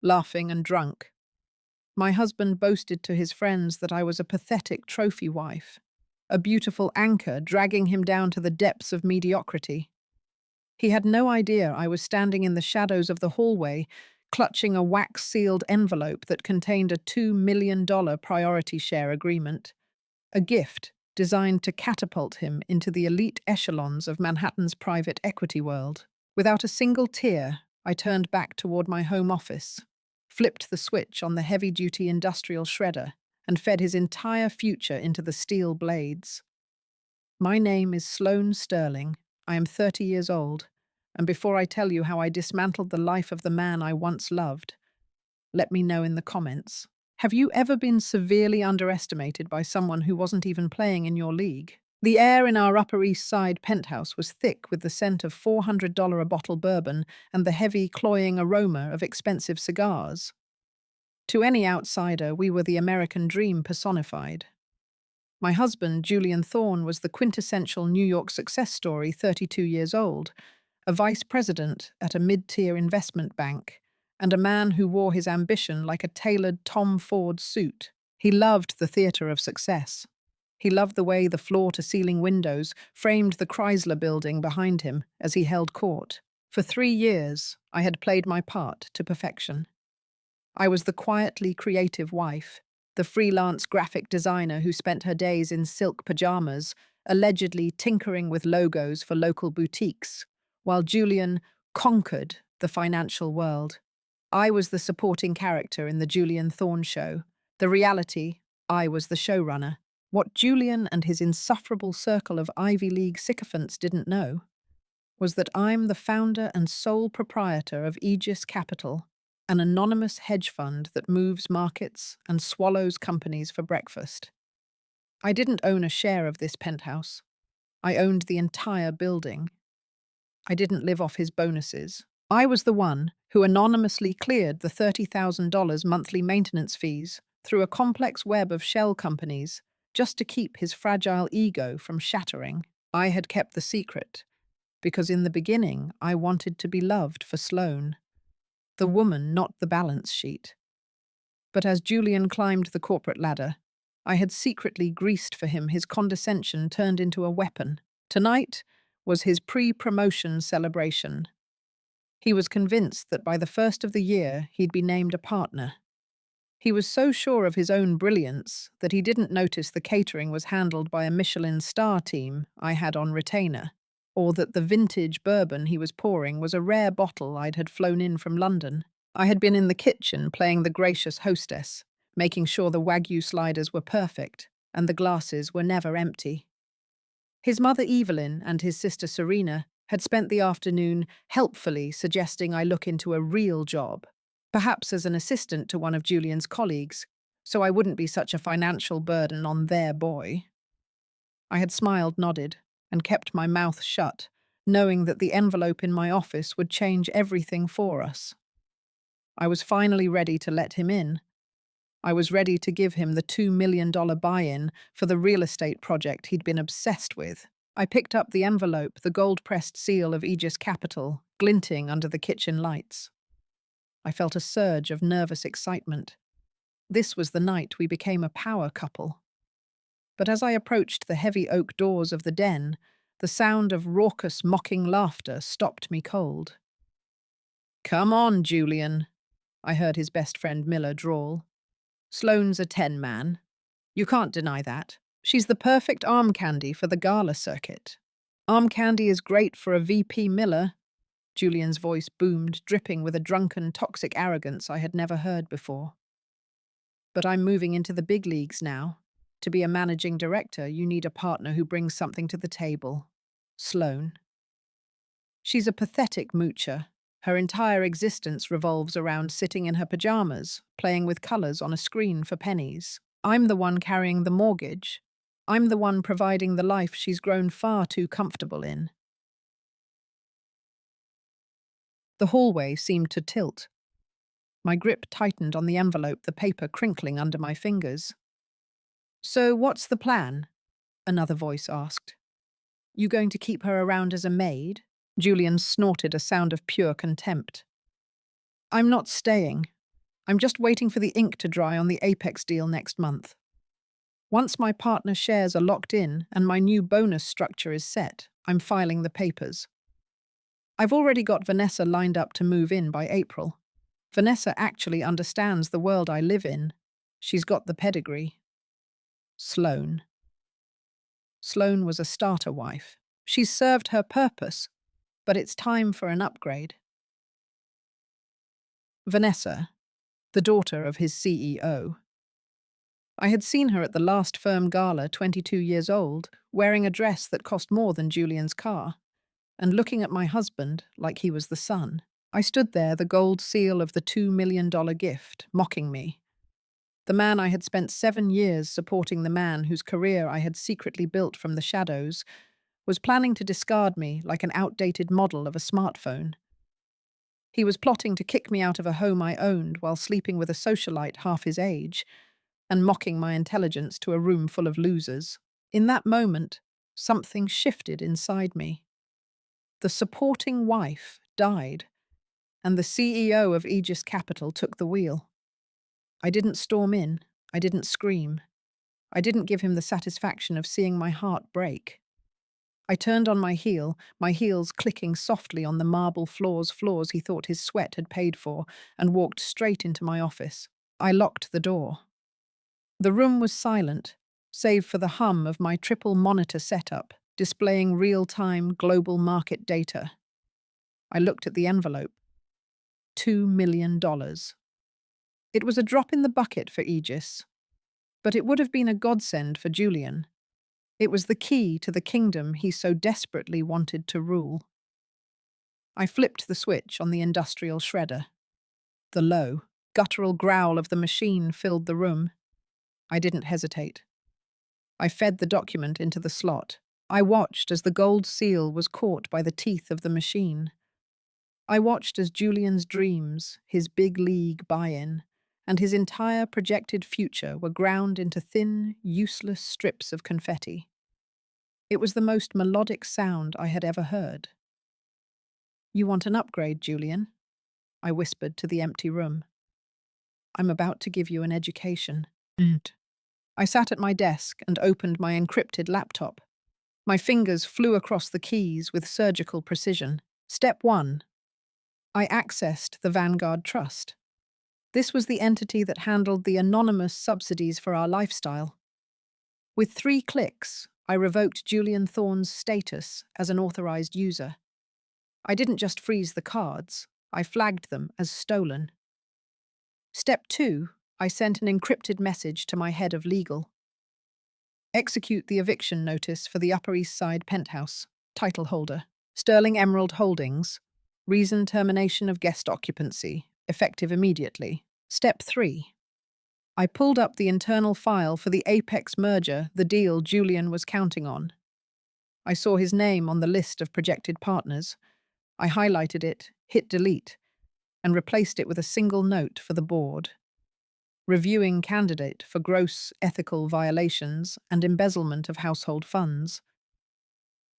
laughing and drunk. My husband boasted to his friends that I was a pathetic trophy wife, a beautiful anchor dragging him down to the depths of mediocrity. He had no idea I was standing in the shadows of the hallway, clutching a wax-sealed envelope that contained a $2 million priority share agreement, a gift designed to catapult him into the elite echelons of Manhattan's private equity world. Without a single tear, I turned back toward my home office, flipped the switch on the heavy-duty industrial shredder, and fed his entire future into the steel blades. My name is Sloane Sterling. I am 30 years old, and before I tell you how I dismantled the life of the man I once loved, let me know in the comments. Have you ever been severely underestimated by someone who wasn't even playing in your league? The air in our Upper East Side penthouse was thick with the scent of $400 a bottle bourbon and the heavy, cloying aroma of expensive cigars. To any outsider, we were the American dream personified. My husband, Julian Thorne, was the quintessential New York success story, 32 years old, a vice president at a mid-tier investment bank, and a man who wore his ambition like a tailored Tom Ford suit. He loved the theater of success. He loved the way the floor-to-ceiling windows framed the Chrysler building behind him as he held court. For 3 years, I had played my part to perfection. I was the quietly creative wife, the freelance graphic designer who spent her days in silk pajamas, allegedly tinkering with logos for local boutiques, while Julian conquered the financial world. I was the supporting character in the Julian Thorne show. The reality, I was the showrunner. What Julian and his insufferable circle of Ivy League sycophants didn't know was that I'm the founder and sole proprietor of Aegis Capital, an anonymous hedge fund that moves markets and swallows companies for breakfast. I didn't own a share of this penthouse. I owned the entire building. I didn't live off his bonuses. I was the one who anonymously cleared the $30,000 monthly maintenance fees through a complex web of shell companies just to keep his fragile ego from shattering. I had kept the secret because in the beginning I wanted to be loved for Sloane, the woman, not the balance sheet. But as Julian climbed the corporate ladder, I had secretly greased for him his condescension turned into a weapon. Tonight was his pre-promotion celebration. He was convinced that by the first of the year he'd be named a partner. He was so sure of his own brilliance that he didn't notice the catering was handled by a Michelin star team I had on retainer, or that the vintage bourbon he was pouring was a rare bottle I'd had flown in from London. I had been in the kitchen playing the gracious hostess, making sure the Wagyu sliders were perfect and the glasses were never empty. His mother Evelyn and his sister Serena had spent the afternoon helpfully suggesting I look into a real job, perhaps as an assistant to one of Julian's colleagues, so I wouldn't be such a financial burden on their boy. I had smiled, nodded, and kept my mouth shut, knowing that the envelope in my office would change everything for us. I was finally ready to let him in. I was ready to give him the $2 million buy-in for the real estate project he'd been obsessed with. I picked up the envelope, the gold-pressed seal of Aegis Capital, glinting under the kitchen lights. I felt a surge of nervous excitement. This was the night we became a power couple. But as I approached the heavy oak doors of the den, the sound of raucous, mocking laughter stopped me cold. "Come on, Julian," I heard his best friend Miller drawl. "Sloane's a 10-man. You can't deny that. She's the perfect arm candy for the gala circuit." "Arm candy is great for a VP Miller," Julian's voice boomed, dripping with a drunken, toxic arrogance I had never heard before. "But I'm moving into the big leagues now. To be a managing director, you need a partner who brings something to the table. Sloane. She's a pathetic moocher. Her entire existence revolves around sitting in her pajamas, playing with colors on a screen for pennies. I'm the one carrying the mortgage. I'm the one providing the life she's grown far too comfortable in." The hallway seemed to tilt. My grip tightened on the envelope, the paper crinkling under my fingers. "So what's the plan?" another voice asked. "You going to keep her around as a maid?" Julian snorted a sound of pure contempt. "I'm not staying. I'm just waiting for the ink to dry on the Apex deal next month. Once my partner shares are locked in and my new bonus structure is set, I'm filing the papers. I've already got Vanessa lined up to move in by April. Vanessa actually understands the world I live in. She's got the pedigree. Sloane. Sloane was a starter wife. She's served her purpose, but it's time for an upgrade. Vanessa, the daughter of his CEO. I had seen her at the last firm gala, 22 years old, wearing a dress that cost more than Julian's car, and looking at my husband like he was the son. I stood there, the gold seal of the $2 million gift, mocking me. The man I had spent 7 years supporting, the man whose career I had secretly built from the shadows, was planning to discard me like an outdated model of a smartphone. He was plotting to kick me out of a home I owned while sleeping with a socialite half his age, and mocking my intelligence to a room full of losers. In that moment, something shifted inside me. The supporting wife died, and the CEO of Aegis Capital took the wheel. I didn't storm in, I didn't scream. I didn't give him the satisfaction of seeing my heart break. I turned on my heel, my heels clicking softly on the marble floors he thought his sweat had paid for, and walked straight into my office. I locked the door. The room was silent, save for the hum of my triple monitor setup, displaying real-time global market data. I looked at the envelope. $2 million. It was a drop in the bucket for Aegis, but it would have been a godsend for Julian. It was the key to the kingdom he so desperately wanted to rule. I flipped the switch on the industrial shredder. The low, guttural growl of the machine filled the room. I didn't hesitate. I fed the document into the slot. I watched as the gold seal was caught by the teeth of the machine. I watched as Julian's dreams, his big league buy-in, and his entire projected future were ground into thin, useless strips of confetti. It was the most melodic sound I had ever heard. "You want an upgrade, Julian?" I whispered to the empty room. "I'm about to give you an education." I sat at my desk and opened my encrypted laptop. My fingers flew across the keys with surgical precision. Step 1. I accessed the Vanguard Trust. This was the entity that handled the anonymous subsidies for our lifestyle. With 3 clicks, I revoked Julian Thorne's status as an authorized user. I didn't just freeze the cards, I flagged them as stolen. Step 2, I sent an encrypted message to my head of legal. Execute the eviction notice for the Upper East Side penthouse. Title holder: Sterling Emerald Holdings. Reason: termination of guest occupancy. Effective immediately. Step 3. I pulled up the internal file for the Apex merger, the deal Julian was counting on. I saw his name on the list of projected partners. I highlighted it, hit delete, and replaced it with a single note for the board. Reviewing candidate for gross ethical violations and embezzlement of household funds.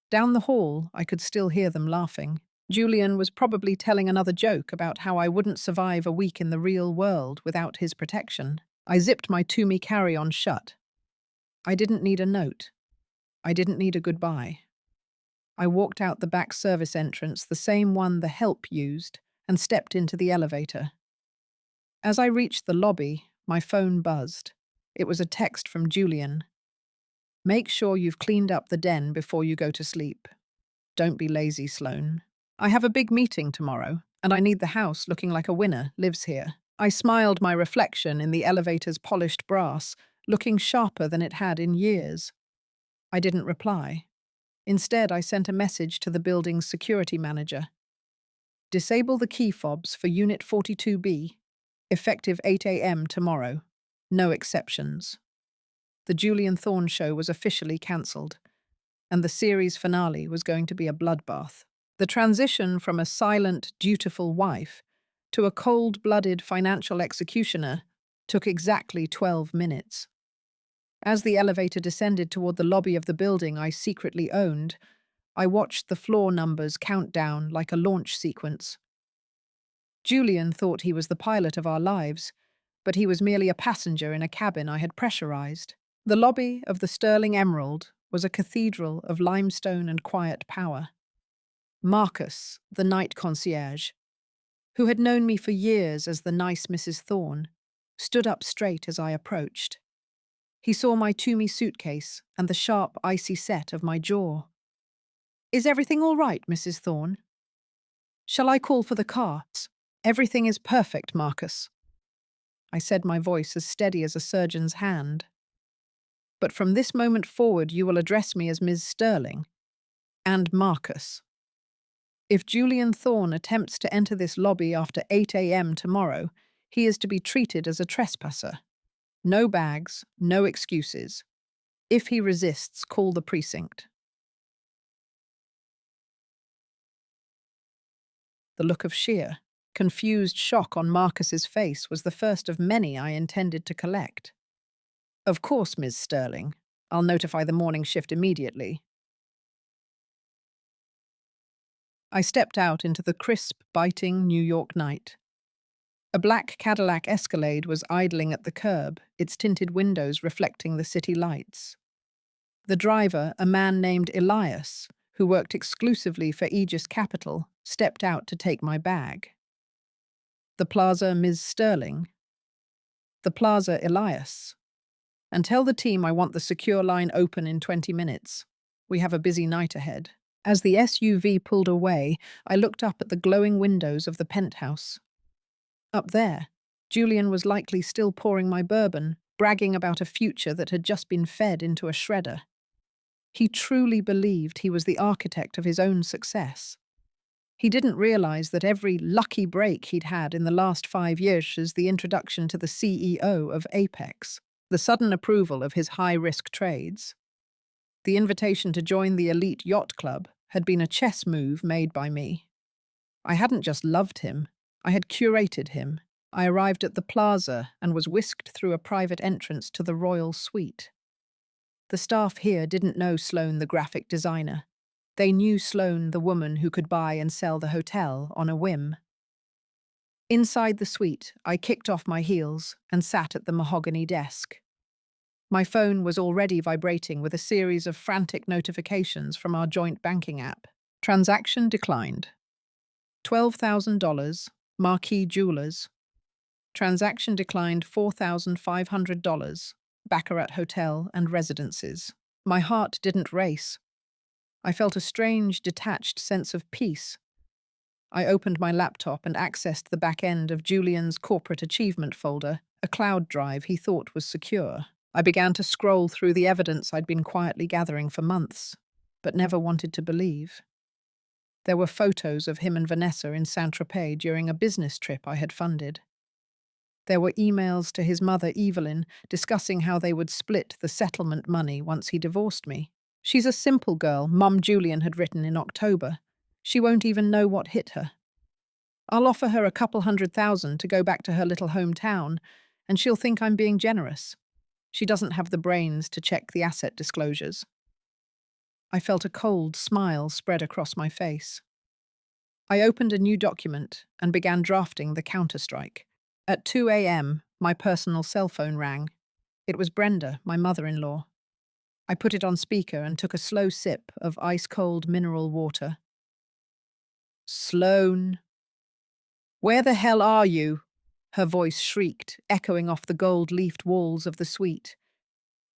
Down the hall, I could still hear them laughing. Julian was probably telling another joke about how I wouldn't survive a week in the real world without his protection. I zipped my Toomey carry-on shut. I didn't need a note. I didn't need a goodbye. I walked out the back service entrance, the same one the help used, and stepped into the elevator. As I reached the lobby, my phone buzzed. It was a text from Julian. "Make sure you've cleaned up the den before you go to sleep. Don't be lazy, Sloane. I have a big meeting tomorrow, and I need the house looking like a winner lives here." I smiled my reflection in the elevator's polished brass, looking sharper than it had in years. I didn't reply. Instead, I sent a message to the building's security manager. "Disable the key fobs for Unit 42B. Effective 8 a.m. tomorrow. No exceptions." The Julian Thorne show was officially cancelled, and the series finale was going to be a bloodbath. The transition from a silent, dutiful wife to a cold-blooded financial executioner took exactly 12 minutes. As the elevator descended toward the lobby of the building I secretly owned, I watched the floor numbers count down like a launch sequence. Julian thought he was the pilot of our lives, but he was merely a passenger in a cabin I had pressurized. The lobby of the Sterling Emerald was a cathedral of limestone and quiet power. Marcus, the night concierge, who had known me for years as the nice Mrs. Thorne, stood up straight as I approached. He saw my Toomey suitcase and the sharp, icy set of my jaw. "Is everything all right, Mrs. Thorne? Shall I call for the car?" "Everything is perfect, Marcus," I said, my voice as steady as a surgeon's hand. "But from this moment forward you will address me as Ms. Sterling and Marcus. If Julian Thorne attempts to enter this lobby after 8 a.m. tomorrow, he is to be treated as a trespasser. No bags, no excuses. If he resists, call the precinct." The look of sheer, confused shock on Marcus's face was the first of many I intended to collect. "Of course, Ms. Sterling. I'll notify the morning shift immediately." I stepped out into the crisp, biting New York night. A black Cadillac Escalade was idling at the curb, its tinted windows reflecting the city lights. The driver, a man named Elias, who worked exclusively for Aegis Capital, stepped out to take my bag. The plaza, Ms. Sterling. The plaza, Elias. "And tell the team I want the secure line open in 20 minutes. We have a busy night ahead." As the SUV pulled away, I looked up at the glowing windows of the penthouse. Up there, Julian was likely still pouring my bourbon, bragging about a future that had just been fed into a shredder. He truly believed he was the architect of his own success. He didn't realize that every lucky break he'd had in the last 5 years was the introduction to the CEO of Apex, the sudden approval of his high-risk trades. The invitation to join the elite yacht club had been a chess move made by me. I hadn't just loved him, I had curated him. I arrived at the plaza and was whisked through a private entrance to the royal suite. The staff here didn't know Sloane, the graphic designer. They knew Sloane, the woman who could buy and sell the hotel on a whim. Inside the suite, I kicked off my heels and sat at the mahogany desk. My phone was already vibrating with a series of frantic notifications from our joint banking app. Transaction declined. $12,000, Marquis Jewelers. Transaction declined $4,500, Baccarat Hotel and Residences. My heart didn't race. I felt a strange, detached sense of peace. I opened my laptop and accessed the back end of Julian's corporate achievement folder, a cloud drive he thought was secure. I began to scroll through the evidence I'd been quietly gathering for months, but never wanted to believe. There were photos of him and Vanessa in Saint-Tropez during a business trip I had funded. There were emails to his mother, Evelyn, discussing how they would split the settlement money once he divorced me. "She's a simple girl," Mum Julian had written in October. "She won't even know what hit her. I'll offer her a couple $100,000 to go back to her little hometown, and she'll think I'm being generous. She doesn't have the brains to check the asset disclosures." I felt a cold smile spread across my face. I opened a new document and began drafting the counterstrike. At 2 a.m., my personal cell phone rang. It was Brenda, my mother-in-law. I put it on speaker and took a slow sip of ice-cold mineral water. "Sloane, where the hell are you?" Her voice shrieked, echoing off the gold-leafed walls of the suite.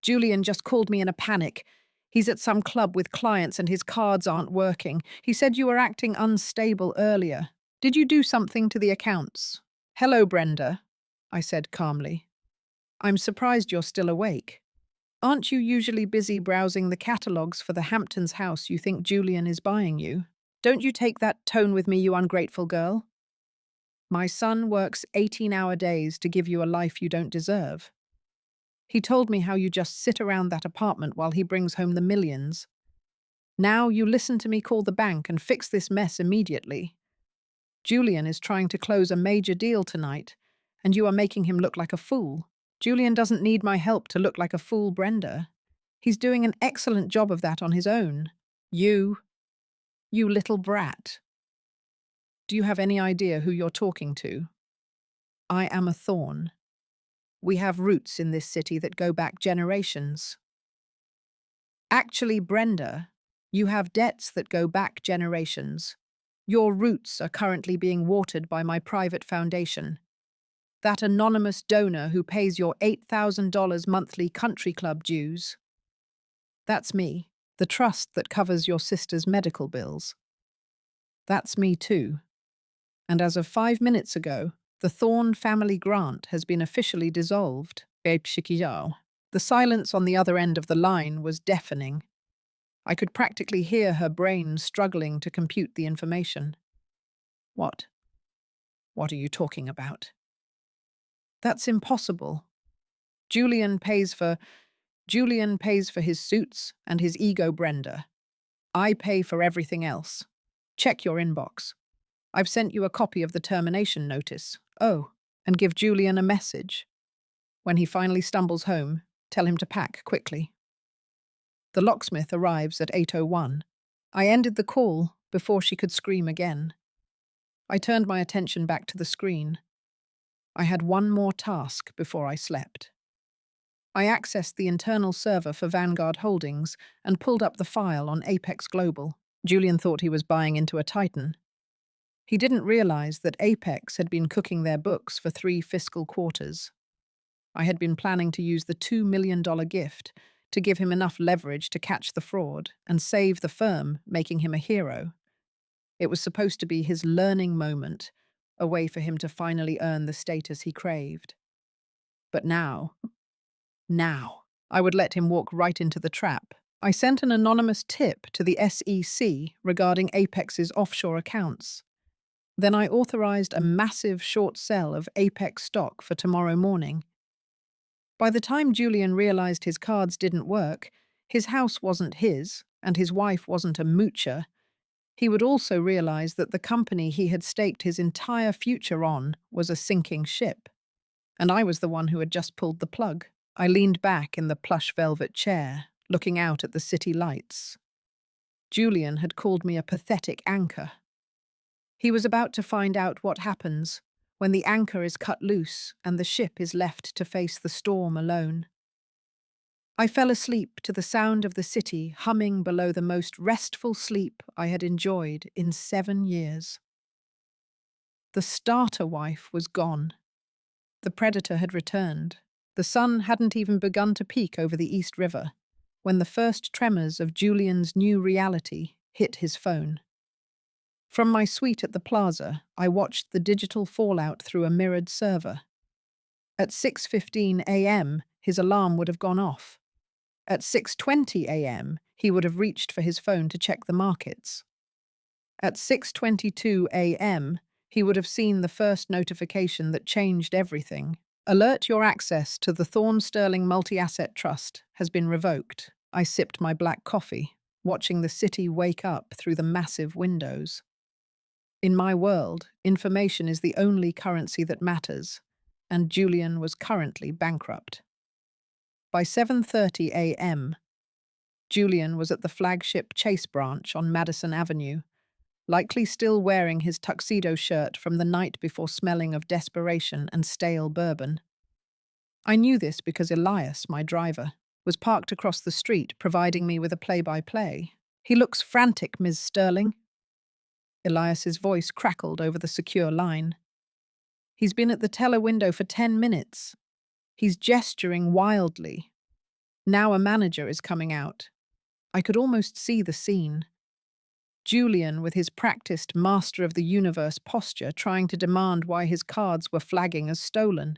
"Julian just called me in a panic. He's at some club with clients and his cards aren't working. He said you were acting unstable earlier. Did you do something to the accounts?" "Hello, Brenda," I said calmly. "I'm surprised you're still awake. Aren't you usually busy browsing the catalogues for the Hamptons house you think Julian is buying you? Don't you take that tone with me, you ungrateful girl. My son works 18-hour days to give you a life you don't deserve. He told me how you just sit around that apartment while he brings home the millions. Now you listen to me call the bank and fix this mess immediately. Julian is trying to close a major deal tonight, and you are making him look like a fool. Julian doesn't need my help to look like a fool, Brenda. He's doing an excellent job of that on his own. You little brat. Do you have any idea who you're talking to? I am a thorn. We have roots in this city that go back generations. Actually, Brenda, you have debts that go back generations. Your roots are currently being watered by my private foundation. That anonymous donor who pays your $8,000 monthly country club dues. That's me, the trust that covers your sister's medical bills. That's me too. And as of 5 minutes ago, the Thorne family grant has been officially dissolved. The silence on the other end of the line was deafening. I could practically hear her brain struggling to compute the information. What? What are you talking about? That's impossible. Julian pays for his suits and his ego, Brenda. I pay for everything else. Check your inbox. I've sent you a copy of the termination notice. Oh, and give Julian a message. When he finally stumbles home, tell him to pack quickly. The locksmith arrives at 8:01. I ended the call before she could scream again. I turned my attention back to the screen. I had one more task before I slept. I accessed the internal server for Vanguard Holdings and pulled up the file on Apex Global. Julian thought he was buying into a titan. He didn't realize that Apex had been cooking their books for 3 fiscal quarters. I had been planning to use the $2 million gift to give him enough leverage to catch the fraud and save the firm, making him a hero. It was supposed to be his learning moment, a way for him to finally earn the status he craved. But now, I would let him walk right into the trap. I sent an anonymous tip to the SEC regarding Apex's offshore accounts. Then I authorized a massive short sell of Apex stock for tomorrow morning. By the time Julian realized his cards didn't work, his house wasn't his, and his wife wasn't a moocher, he would also realize that the company he had staked his entire future on was a sinking ship. And I was the one who had just pulled the plug. I leaned back in the plush velvet chair, looking out at the city lights. Julian had called me a pathetic anchor. He was about to find out what happens when the anchor is cut loose and the ship is left to face the storm alone. I fell asleep to the sound of the city humming below the most restful sleep I had enjoyed in 7 years. The starter wife was gone. The predator had returned. The sun hadn't even begun to peek over the East River when the first tremors of Julian's new reality hit his phone. From my suite at the plaza, I watched the digital fallout through a mirrored server. At 6:15 a.m., his alarm would have gone off. At 6:20 a.m., he would have reached for his phone to check the markets. At 6:22 a.m., he would have seen the first notification that changed everything. Alert, your access to the Thorne Sterling Multi-Asset Trust has been revoked. I sipped my black coffee, watching the city wake up through the massive windows. In my world, information is the only currency that matters, and Julian was currently bankrupt. By 7:30 a.m., Julian was at the flagship Chase branch on Madison Avenue, likely still wearing his tuxedo shirt from the night before, smelling of desperation and stale bourbon. I knew this because Elias, my driver, was parked across the street providing me with a play-by-play. "He looks frantic, Ms. Sterling." Elias's voice crackled over the secure line. "He's been at the teller window for 10 minutes. He's gesturing wildly. Now a manager is coming out." I could almost see the scene. Julian, with his practiced master of the universe posture, trying to demand why his cards were flagging as stolen.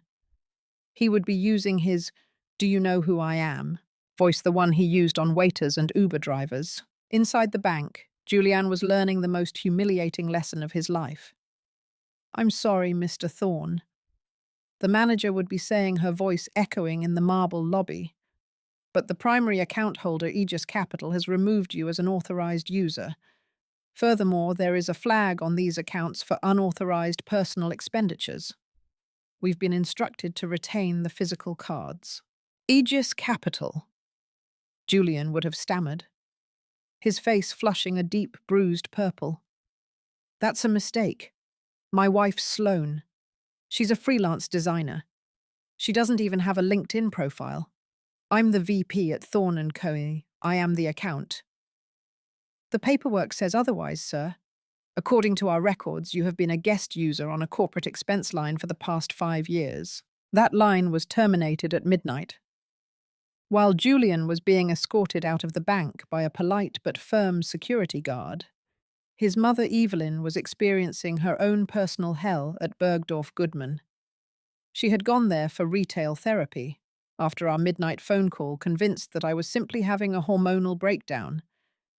He would be using his "do you know who I am" voice, the one he used on waiters and Uber drivers. Inside the bank, Julian was learning the most humiliating lesson of his life. "I'm sorry, Mr. Thorne." The manager would be saying, her voice echoing in the marble lobby. "But the primary account holder, Aegis Capital, has removed you as an authorized user. Furthermore, there is a flag on these accounts for unauthorized personal expenditures. We've been instructed to retain the physical cards." "Aegis Capital," Julian would have stammered, his face flushing a deep, bruised purple. "That's a mistake. My wife's Sloane. She's a freelance designer. She doesn't even have a LinkedIn profile. I'm the VP at Thorne and Co. I am the account. The paperwork says otherwise, sir. According to our records, you have been a guest user on a corporate expense line for the past 5 years. That line was terminated at midnight. While Julian was being escorted out of the bank by a polite but firm security guard, his mother Evelyn was experiencing her own personal hell at Bergdorf Goodman. She had gone there for retail therapy, after our midnight phone call, convinced that I was simply having a hormonal breakdown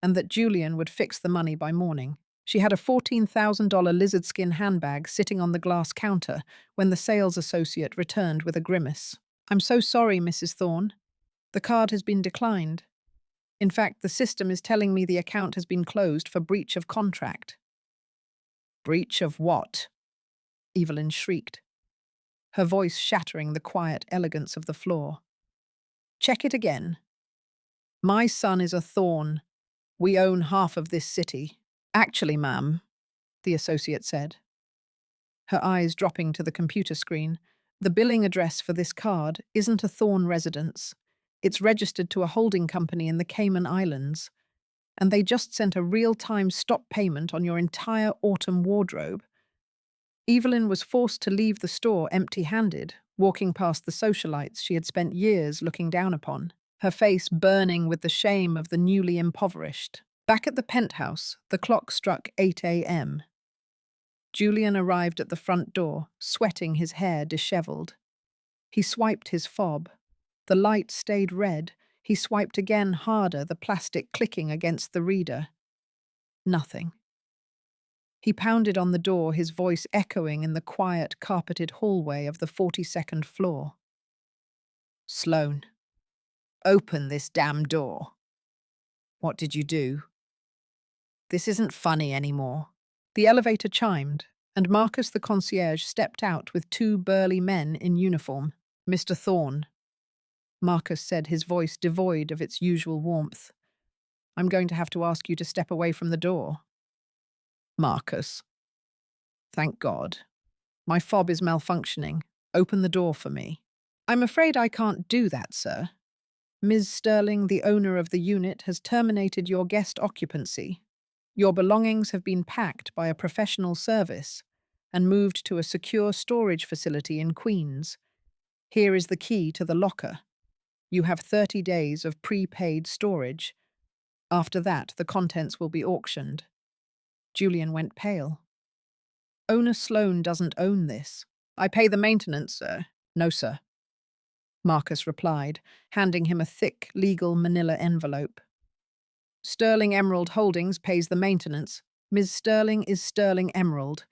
and that Julian would fix the money by morning. She had a $14,000 lizard skin handbag sitting on the glass counter when the sales associate returned with a grimace. I'm so sorry, Mrs. Thorne. The card has been declined. In fact, the system is telling me the account has been closed for breach of contract. Breach of what? Evelyn shrieked, her voice shattering the quiet elegance of the floor. Check it again. My son is a Thorne. We own half of this city. Actually, ma'am, the associate said, her eyes dropping to the computer screen, the billing address for this card isn't a Thorne residence. It's registered to a holding company in the Cayman Islands, and they just sent a real-time stop payment on your entire autumn wardrobe. Evelyn was forced to leave the store empty-handed, walking past the socialites she had spent years looking down upon, her face burning with the shame of the newly impoverished. Back at the penthouse, the clock struck 8 a.m. Julian arrived at the front door, sweating, his hair disheveled. He swiped his fob. The light stayed red. He swiped again, harder, the plastic clicking against the reader. Nothing. He pounded on the door, his voice echoing in the quiet, carpeted hallway of the 42nd floor. Sloane, open this damn door. What did you do? This isn't funny anymore. The elevator chimed, and Marcus the concierge stepped out with two burly men in uniform. Mr. Thorne, Marcus said, his voice devoid of its usual warmth. I'm going to have to ask you to step away from the door. Marcus. Thank God. My fob is malfunctioning. Open the door for me. I'm afraid I can't do that, sir. Ms. Sterling, the owner of the unit, has terminated your guest occupancy. Your belongings have been packed by a professional service and moved to a secure storage facility in Queens. Here is the key to the locker. You have 30 days of prepaid storage. After that, the contents will be auctioned. Julian went pale. Owner Sloane doesn't own this. I pay the maintenance, sir. No, sir. Marcus replied, handing him a thick, legal manila envelope. Sterling Emerald Holdings pays the maintenance. Ms. Sterling is Sterling Emerald.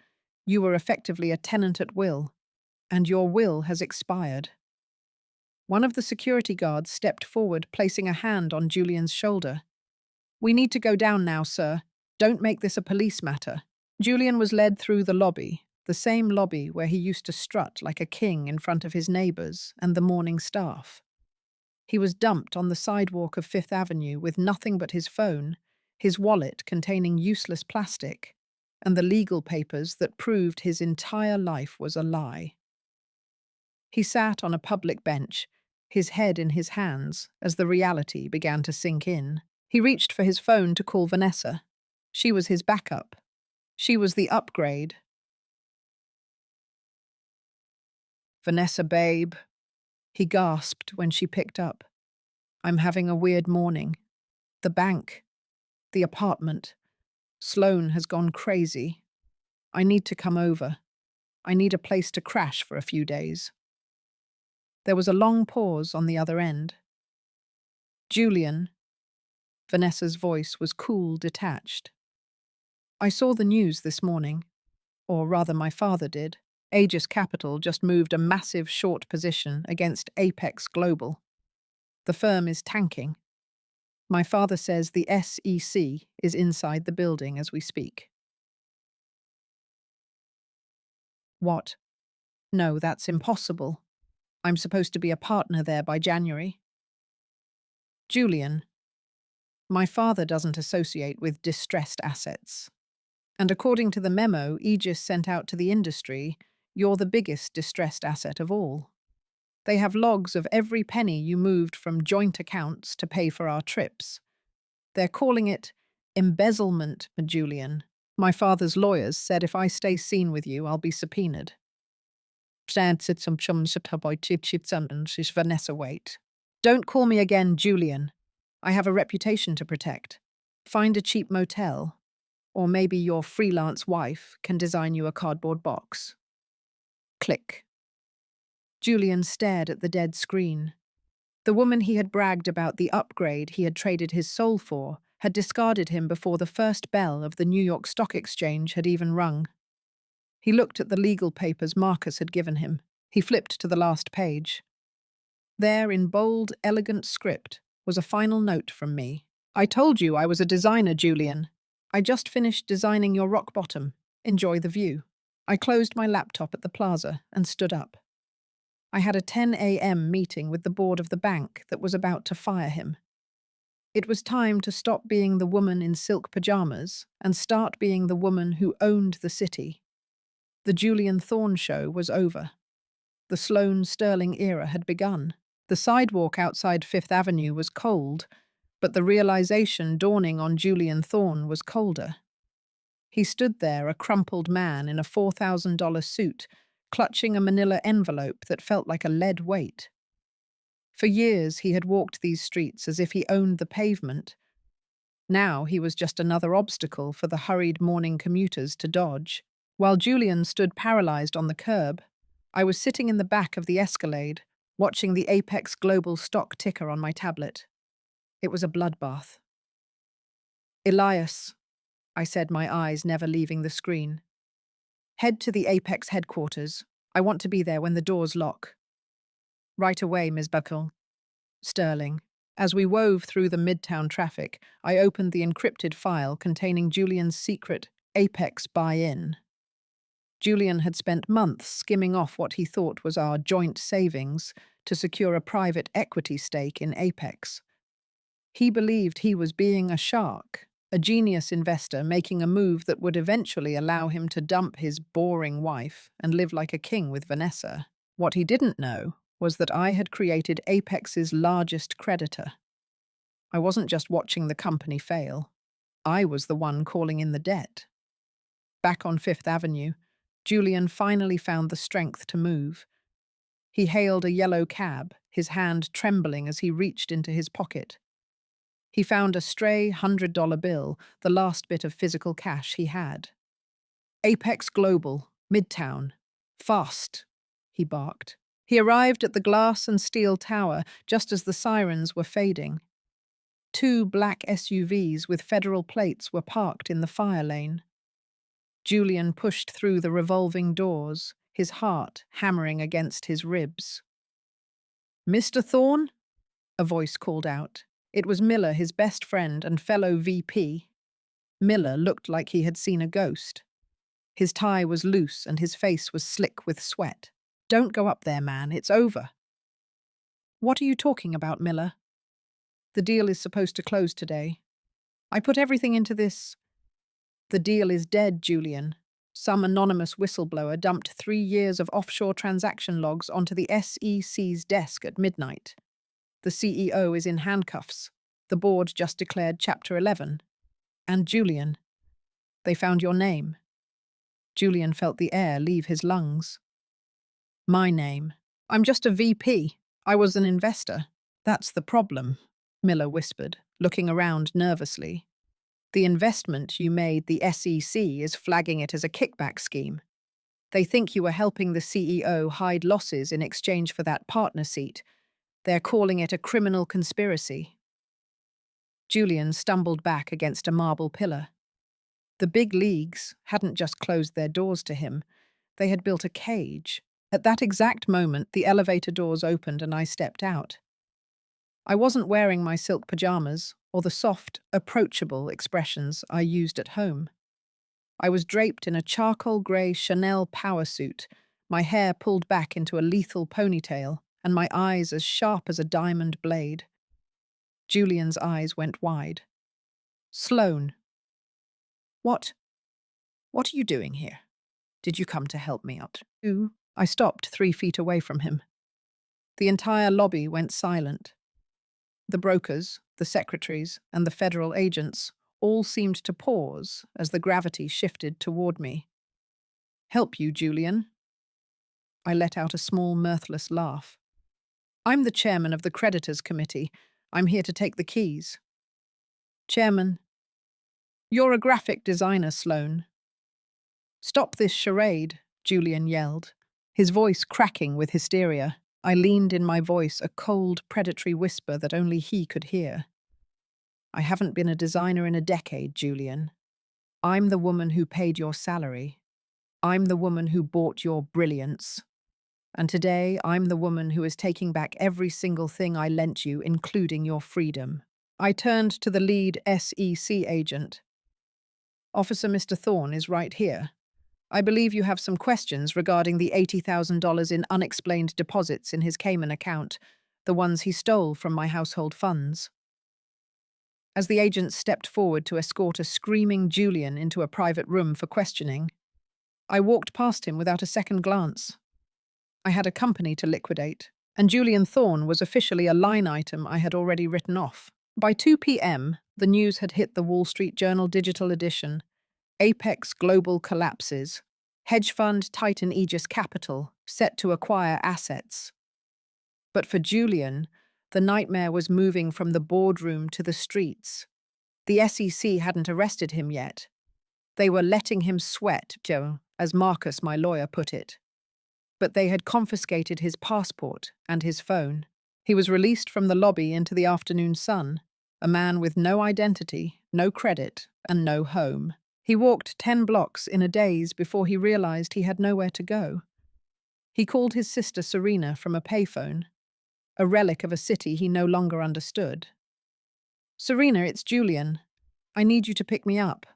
You were effectively a tenant at will, and your will has expired. One of the security guards stepped forward, placing a hand on Julian's shoulder. We need to go down now, sir. Don't make this a police matter. Julian was led through the lobby, the same lobby where he used to strut like a king in front of his neighbors and the morning staff. He was dumped on the sidewalk of Fifth Avenue with nothing but his phone, his wallet containing useless plastic, and the legal papers that proved his entire life was a lie. He sat on a public bench, his head in his hands, as the reality began to sink in. He reached for his phone to call Vanessa. She was his backup. She was the upgrade. Vanessa, babe, he gasped when she picked up. I'm having a weird morning. The bank. The apartment. Sloane has gone crazy. I need to come over. I need a place to crash for a few days. There was a long pause on the other end. Julian. Vanessa's voice was cool, detached. I saw the news this morning. Or rather, my father did. Aegis Capital just moved a massive short position against Apex Global. The firm is tanking. My father says the SEC is inside the building as we speak. What? No, that's impossible. I'm supposed to be a partner there by January. Julian, my father doesn't associate with distressed assets. And according to the memo Aegis sent out to the industry, you're the biggest distressed asset of all. They have logs of every penny you moved from joint accounts to pay for our trips. They're calling it embezzlement, Julian. My father's lawyers said if I stay seen with you, I'll be subpoenaed. Vanessa, wait. Don't call me again, Julian. I have a reputation to protect. Find a cheap motel, or maybe your freelance wife can design you a cardboard box. Click. Julian stared at the dead screen. The woman he had bragged about the upgrade he had traded his soul for had discarded him before the first bell of the New York Stock Exchange had even rung. He looked at the legal papers Marcus had given him. He flipped to the last page. There, in bold, elegant script, was a final note from me. I told you I was a designer, Julian. I just finished designing your rock bottom. Enjoy the view. I closed my laptop at the plaza and stood up. I had a 10 a.m. meeting with the board of the bank that was about to fire him. It was time to stop being the woman in silk pajamas and start being the woman who owned the city. The Julian Thorne show was over. The Sloane Sterling era had begun. The sidewalk outside Fifth Avenue was cold, but the realization dawning on Julian Thorne was colder. He stood there, a crumpled man in a $4,000 suit, clutching a manila envelope that felt like a lead weight. For years he had walked these streets as if he owned the pavement. Now he was just another obstacle for the hurried morning commuters to dodge. While Julian stood paralyzed on the curb, I was sitting in the back of the Escalade, watching the Apex Global stock ticker on my tablet. It was a bloodbath. Elias, I said, my eyes never leaving the screen. Head to the Apex headquarters. I want to be there when the doors lock. Right away, Ms. Buckle. Sterling. As we wove through the midtown traffic, I opened the encrypted file containing Julian's secret Apex buy-in. Julian had spent months skimming off what he thought was our joint savings to secure a private equity stake in Apex. He believed he was being a shark, a genius investor making a move that would eventually allow him to dump his boring wife and live like a king with Vanessa. What he didn't know was that I had created Apex's largest creditor. I wasn't just watching the company fail. I was the one calling in the debt. Back on Fifth Avenue, Julian finally found the strength to move. He hailed a yellow cab, his hand trembling as he reached into his pocket. He found a stray $100 bill, the last bit of physical cash he had. Apex Global, Midtown. Fast, he barked. He arrived at the glass and steel tower just as the sirens were fading. 2 black SUVs with federal plates were parked in the fire lane. Julian pushed through the revolving doors, his heart hammering against his ribs. "Mr. Thorne?" a voice called out. It was Miller, his best friend and fellow VP. Miller looked like he had seen a ghost. His tie was loose and his face was slick with sweat. "Don't go up there, man. It's over." "What are you talking about, Miller?" "The deal is supposed to close today. I put everything into this." "The deal is dead, Julian. Some anonymous whistleblower dumped 3 years of offshore transaction logs onto the SEC's desk at midnight. The CEO is in handcuffs. The board just declared Chapter 11. And Julian, they found your name." Julian felt the air leave his lungs. "My name. I'm just a VP. I was an investor." "That's the problem," Miller whispered, looking around nervously. "The investment you made, the SEC is flagging it as a kickback scheme. They think you were helping the CEO hide losses in exchange for that partner seat. They're calling it a criminal conspiracy." Julian stumbled back against a marble pillar. The big leagues hadn't just closed their doors to him. They had built a cage. At that exact moment, the elevator doors opened and I stepped out. I wasn't wearing my silk pajamas or the soft, approachable expressions I used at home. I was draped in a charcoal grey Chanel power suit, my hair pulled back into a lethal ponytail, and my eyes as sharp as a diamond blade. Julian's eyes went wide. "Sloane. What are you doing here? Did you come to help me out?" I stopped 3 feet away from him. The entire lobby went silent. The brokers, the secretaries, and the federal agents all seemed to pause as the gravity shifted toward me. "Help you, Julian?" I let out a small, mirthless laugh. "I'm the chairman of the creditors committee. I'm here to take the keys." "Chairman, you're a graphic designer, Sloane." "Stop this charade," Julian yelled, his voice cracking with hysteria. I leaned in my voice, a cold, predatory whisper that only he could hear. "I haven't been a designer in a decade, Julian. I'm the woman who paid your salary. I'm the woman who bought your brilliance. And today, I'm the woman who is taking back every single thing I lent you, including your freedom." I turned to the lead SEC agent. "Officer Mr. Thorne is right here. I believe you have some questions regarding the $80,000 in unexplained deposits in his Cayman account, the ones he stole from my household funds." As the agent stepped forward to escort a screaming Julian into a private room for questioning, I walked past him without a second glance. I had a company to liquidate, and Julian Thorne was officially a line item I had already written off. By 2 p.m., the news had hit the Wall Street Journal digital edition. Apex Global collapses. Hedge fund Titan Aegis Capital set to acquire assets. But for Julian, the nightmare was moving from the boardroom to the streets. The SEC hadn't arrested him yet. They were letting him sweat, Joe, as Marcus, my lawyer, put it. But they had confiscated his passport and his phone. He was released from the lobby into the afternoon sun, a man with no identity, no credit, and no home. He walked 10 blocks in a daze before he realized he had nowhere to go. He called his sister Serena from a payphone, a relic of a city he no longer understood. "Serena, it's Julian. I need you to pick me up.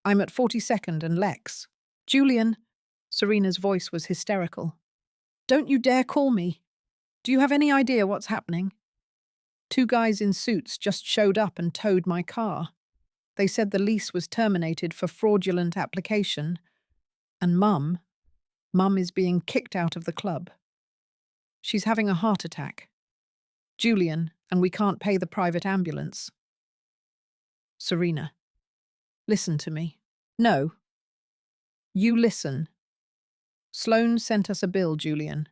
I'm at 42nd and Lex." "Julian," Serena's voice was hysterical. "Don't you dare call me. Do you have any idea what's happening? 2 guys in suits just showed up and towed my car. They said the lease was terminated for fraudulent application. And Mum is being kicked out of the club. She's having a heart attack. Julian, and we can't pay the private ambulance." "Serena, listen to me." "No. You listen. Sloane sent us a bill, Julian.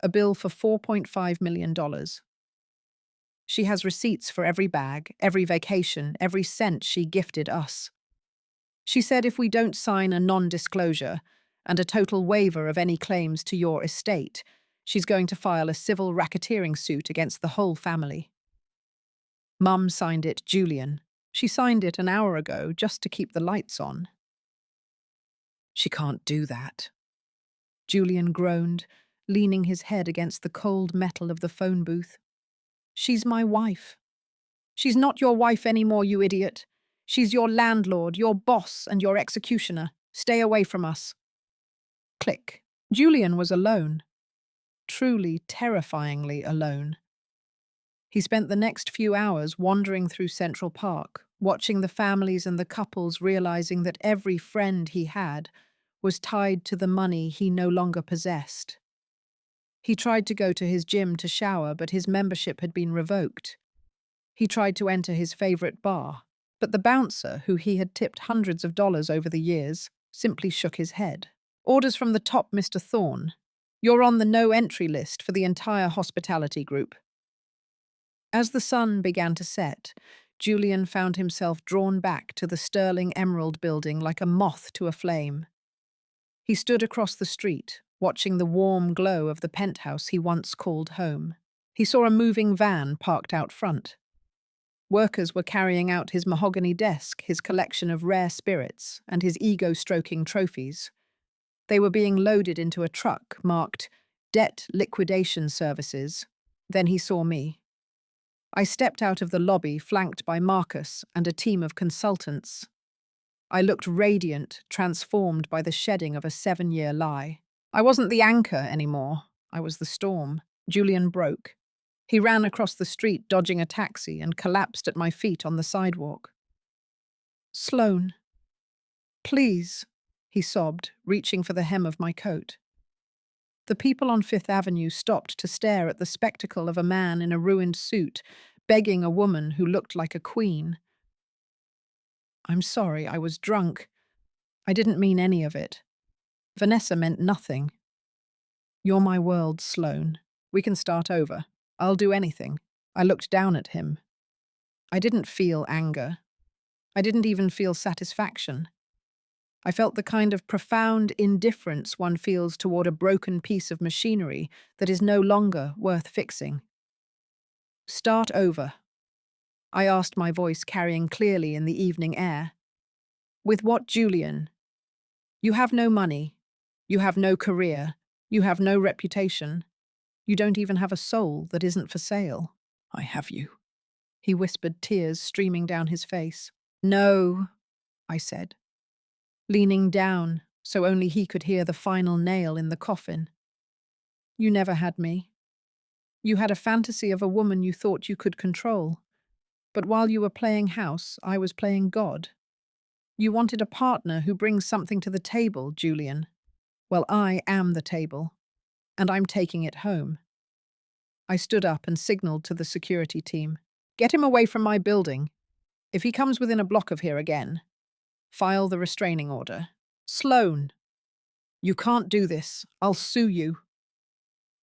A bill for $4.5 million. She has receipts for every bag, every vacation, every cent she gifted us. She said if we don't sign a non-disclosure and a total waiver of any claims to your estate, she's going to file a civil racketeering suit against the whole family. Mum signed it, Julian. She signed it an hour ago just to keep the lights on." "She can't do that." Julian groaned, leaning his head against the cold metal of the phone booth. "She's my wife." "She's not your wife anymore, you idiot. She's your landlord, your boss, and your executioner. Stay away from us." Click. Julian was alone. Truly, terrifyingly alone. He spent the next few hours wandering through Central Park, watching the families and the couples realizing that every friend he had was tied to the money he no longer possessed. He tried to go to his gym to shower, but his membership had been revoked. He tried to enter his favorite bar, but the bouncer, who he had tipped hundreds of dollars over the years, simply shook his head. "Orders from the top, Mr. Thorne. You're on the no-entry list for the entire hospitality group." As the sun began to set, Julian found himself drawn back to the Sterling Emerald building like a moth to a flame. He stood across the street, watching the warm glow of the penthouse he once called home. He saw a moving van parked out front. Workers were carrying out his mahogany desk, his collection of rare spirits, and his ego-stroking trophies. They were being loaded into a truck marked Debt Liquidation Services. Then he saw me. I stepped out of the lobby, flanked by Marcus and a team of consultants. I looked radiant, transformed by the shedding of a 7-year lie. I wasn't the anchor anymore. I was the storm. Julian broke. He ran across the street, dodging a taxi, and collapsed at my feet on the sidewalk. "Sloane, please," he sobbed, reaching for the hem of my coat. The people on Fifth Avenue stopped to stare at the spectacle of a man in a ruined suit, begging a woman who looked like a queen. "I'm sorry, I was drunk. I didn't mean any of it. Vanessa meant nothing. You're my world, Sloane. We can start over. I'll do anything." I looked down at him. I didn't feel anger. I didn't even feel satisfaction. I felt the kind of profound indifference one feels toward a broken piece of machinery that is no longer worth fixing. "Start over," I asked, my voice carrying clearly in the evening air. "With what, Julian? You have no money. You have no career. You have no reputation. You don't even have a soul that isn't for sale." "I have you," he whispered, tears streaming down his face. "No," I said, leaning down so only he could hear the final nail in the coffin. "You never had me. You had a fantasy of a woman you thought you could control. But while you were playing house, I was playing God. You wanted a partner who brings something to the table, Julian. Well, I am the table, and I'm taking it home." I stood up and signaled to the security team. "Get him away from my building. If he comes within a block of here again, file the restraining order." "Sloane, you can't do this. I'll sue you.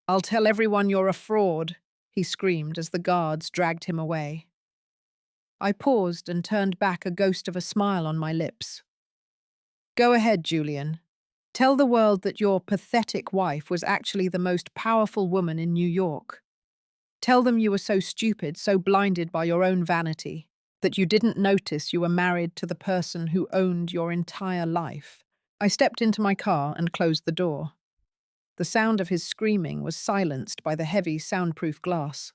I'll tell everyone you're a fraud," he screamed as the guards dragged him away. I paused and turned back, a ghost of a smile on my lips. "Go ahead, Julian. Tell the world that your pathetic wife was actually the most powerful woman in New York. Tell them you were so stupid, so blinded by your own vanity, that you didn't notice you were married to the person who owned your entire life." I stepped into my car and closed the door. The sound of his screaming was silenced by the heavy, soundproof glass.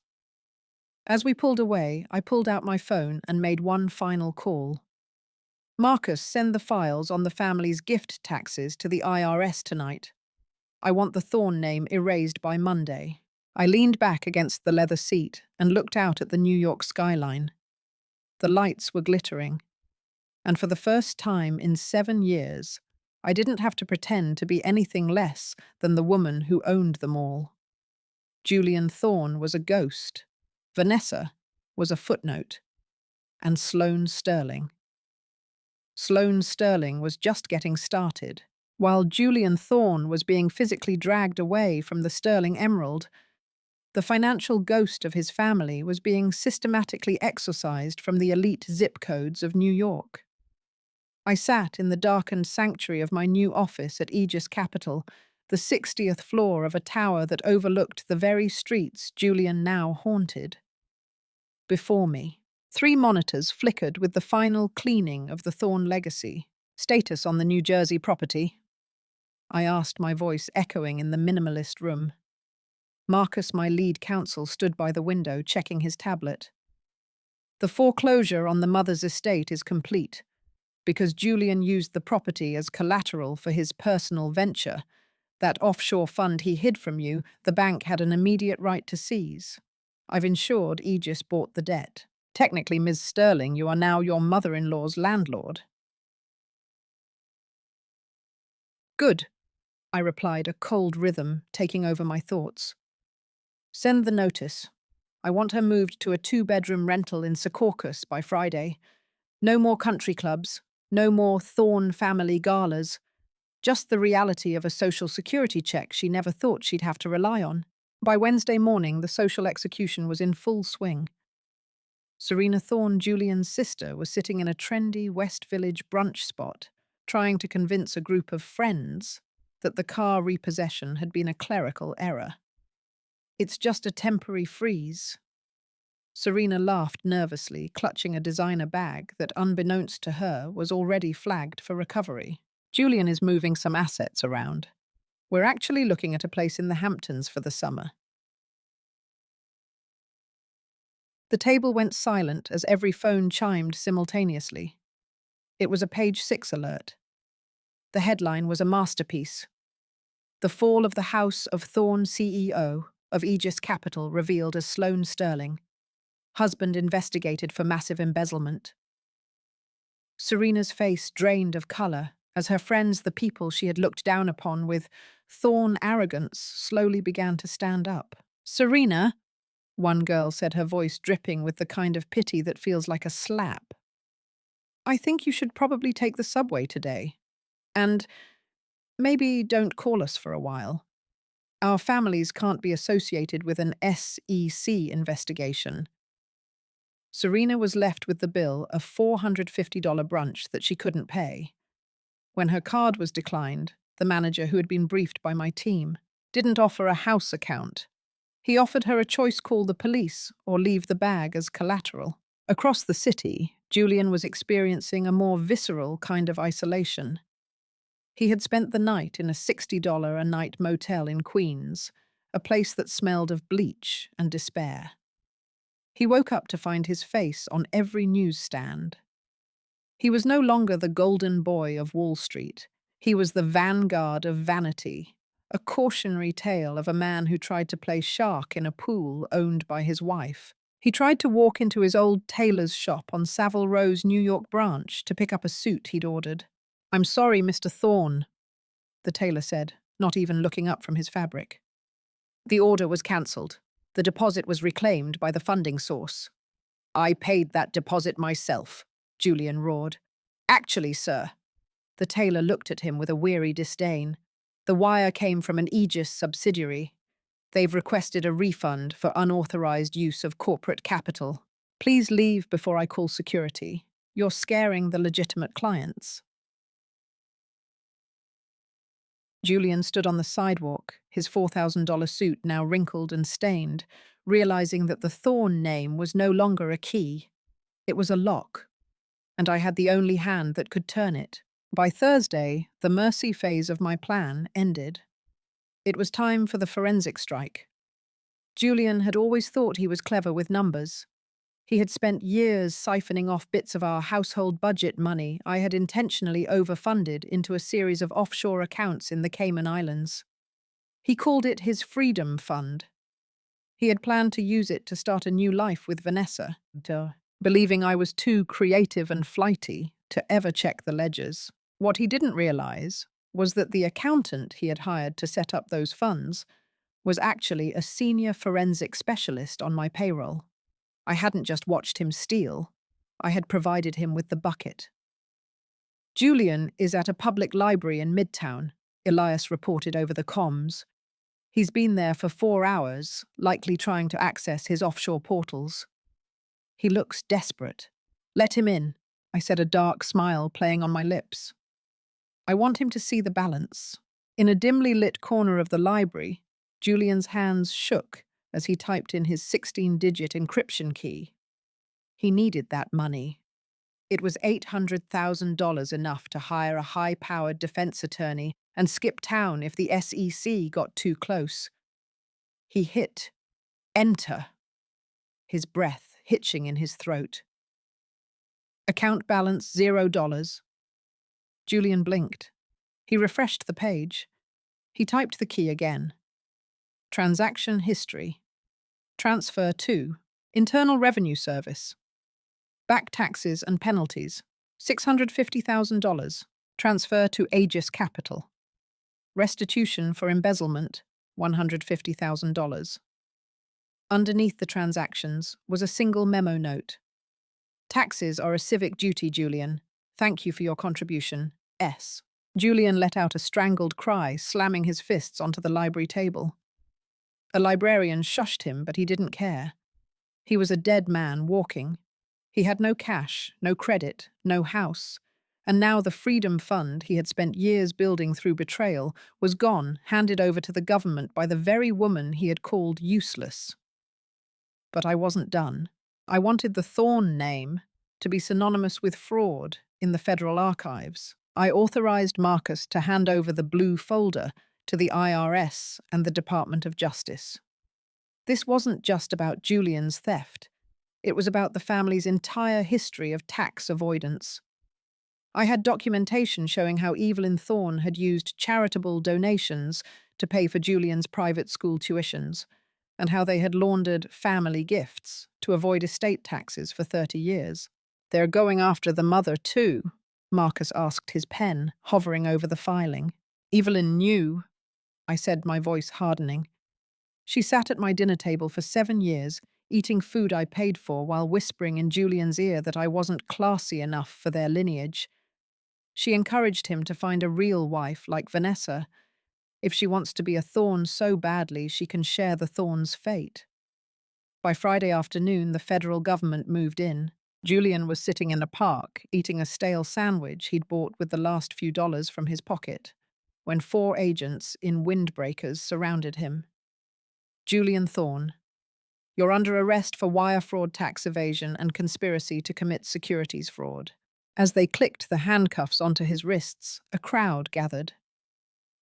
As we pulled away, I pulled out my phone and made one final call. "Marcus, send the files on the family's gift taxes to the IRS tonight. I want the Thorne name erased by Monday." I leaned back against the leather seat and looked out at the New York skyline. The lights were glittering, and for the first time in 7 years, I didn't have to pretend to be anything less than the woman who owned them all. Julian Thorne was a ghost, Vanessa was a footnote, and Sloane Sterling. Sloane Sterling was just getting started. While Julian Thorne was being physically dragged away from the Sterling Emerald, the financial ghost of his family was being systematically exorcised from the elite zip codes of New York. I sat in the darkened sanctuary of my new office at Aegis Capital, the 60th floor of a tower that overlooked the very streets Julian now haunted. Before me, 3 monitors flickered with the final cleaning of the Thorne legacy. "Status on the New Jersey property?" I asked, my voice echoing in the minimalist room. Marcus, my lead counsel, stood by the window checking his tablet. "The foreclosure on the mother's estate is complete. Because Julian used the property as collateral for his personal venture, that offshore fund he hid from you, the bank had an immediate right to seize. I've ensured Aegis bought the debt. Technically, Ms. Sterling, you are now your mother-in-law's landlord." "Good," I replied, a cold rhythm taking over my thoughts. "Send the notice. I want her moved to a 2-bedroom rental in Secaucus by Friday. No more country clubs. No more Thorne family galas. Just the reality of a social security check she never thought she'd have to rely on." By Wednesday morning, the social execution was in full swing. Serena Thorne, Julian's sister, was sitting in a trendy West Village brunch spot, trying to convince a group of friends that the car repossession had been a clerical error. "It's just a temporary freeze." Serena laughed nervously, clutching a designer bag that, unbeknownst to her, was already flagged for recovery. "Julian is moving some assets around. We're actually looking at a place in the Hamptons for the summer." The table went silent as every phone chimed simultaneously. It was a page 6 alert. The headline was a masterpiece. "The fall of the House of Thorne, CEO of Aegis Capital revealed as Sloane Sterling. Husband investigated for massive embezzlement." Serena's face drained of color, as her friends, the people she had looked down upon with Thorn arrogance, slowly began to stand up. "Serena," one girl said, her voice dripping with the kind of pity that feels like a slap, "I think you should probably take the subway today. And maybe don't call us for a while. Our families can't be associated with an SEC investigation." Serena was left with the bill of $450 brunch that she couldn't pay. When her card was declined, the manager, who had been briefed by my team, didn't offer a house account. He offered her a choice: call the police or leave the bag as collateral. Across the city, Julian was experiencing a more visceral kind of isolation. He had spent the night in a $60 a night motel in Queens, a place that smelled of bleach and despair. He woke up to find his face on every newsstand. He was no longer the golden boy of Wall Street. He was the vanguard of vanity, a cautionary tale of a man who tried to play shark in a pool owned by his wife. He tried to walk into his old tailor's shop on Savile Row's New York branch to pick up a suit he'd ordered. "I'm sorry, Mr. Thorne," the tailor said, not even looking up from his fabric. "The order was cancelled. The deposit was reclaimed by the funding source." "I paid that deposit myself," Julian roared. "Actually, sir." The tailor looked at him with a weary disdain. "The wire came from an Aegis subsidiary. They've requested a refund for unauthorized use of corporate capital. Please leave before I call security. You're scaring the legitimate clients." Julian stood on the sidewalk, his $4,000 suit now wrinkled and stained, realizing that the Thorne name was no longer a key. It was a lock, and I had the only hand that could turn it. By Thursday, the mercy phase of my plan ended. It was time for the forensic strike. Julian had always thought he was clever with numbers. He had spent years siphoning off bits of our household budget money I had intentionally overfunded into a series of offshore accounts in the Cayman Islands. He called it his Freedom Fund. He had planned to use it to start a new life with Vanessa, believing I was too creative and flighty to ever check the ledgers. What he didn't realize was that the accountant he had hired to set up those funds was actually a senior forensic specialist on my payroll. I hadn't just watched him steal, I had provided him with the bucket. "Julian is at a public library in Midtown," Elias reported over the comms. "He's been there for 4 hours, likely trying to access his offshore portals. He looks desperate." "Let him in," I said, a dark smile playing on my lips. "I want him to see the balance." In a dimly lit corner of the library, Julian's hands shook as he typed in his 16-digit encryption key. He needed that money. It was $800,000 enough to hire a high-powered defense attorney and skip town if the SEC got too close. He hit enter, his breath hitching in his throat. "Account balance $0. Julian blinked. He refreshed the page. He typed the key again. Transaction history. Transfer to Internal Revenue Service. Back taxes and penalties, $650,000. Transfer to Aegis Capital. Restitution for embezzlement, $150,000. Underneath the transactions was a single memo note. "Taxes are a civic duty, Julian. Thank you for your contribution. S." Julian let out a strangled cry, slamming his fists onto the library table. A librarian shushed him, but he didn't care. He was a dead man walking. He had no cash, no credit, no house. And now the Freedom Fund he had spent years building through betrayal was gone, handed over to the government by the very woman he had called useless. But I wasn't done. I wanted the Thorne name to be synonymous with fraud in the federal archives. I authorized Marcus to hand over the blue folder to the IRS and the Department of Justice. This wasn't just about Julian's theft. It was about the family's entire history of tax avoidance. I had documentation showing how Evelyn Thorne had used charitable donations to pay for Julian's private school tuitions, and how they had laundered family gifts to avoid estate taxes for 30 years. "They're going after the mother, too," Marcus asked, his pen hovering over the filing. Evelyn knew, I said, my voice hardening. She sat at my dinner table for 7 years, eating food I paid for while whispering in Julian's ear that I wasn't classy enough for their lineage. She encouraged him to find a real wife like Vanessa. If she wants to be a thorn so badly, she can share the thorn's fate. By Friday afternoon, the federal government moved in. Julian was sitting in a park, eating a stale sandwich he'd bought with the last few dollars from his pocket, when 4 agents in windbreakers surrounded him. Julian Thorne, you're under arrest for wire fraud, tax evasion, and conspiracy to commit securities fraud. As they clicked the handcuffs onto his wrists, a crowd gathered.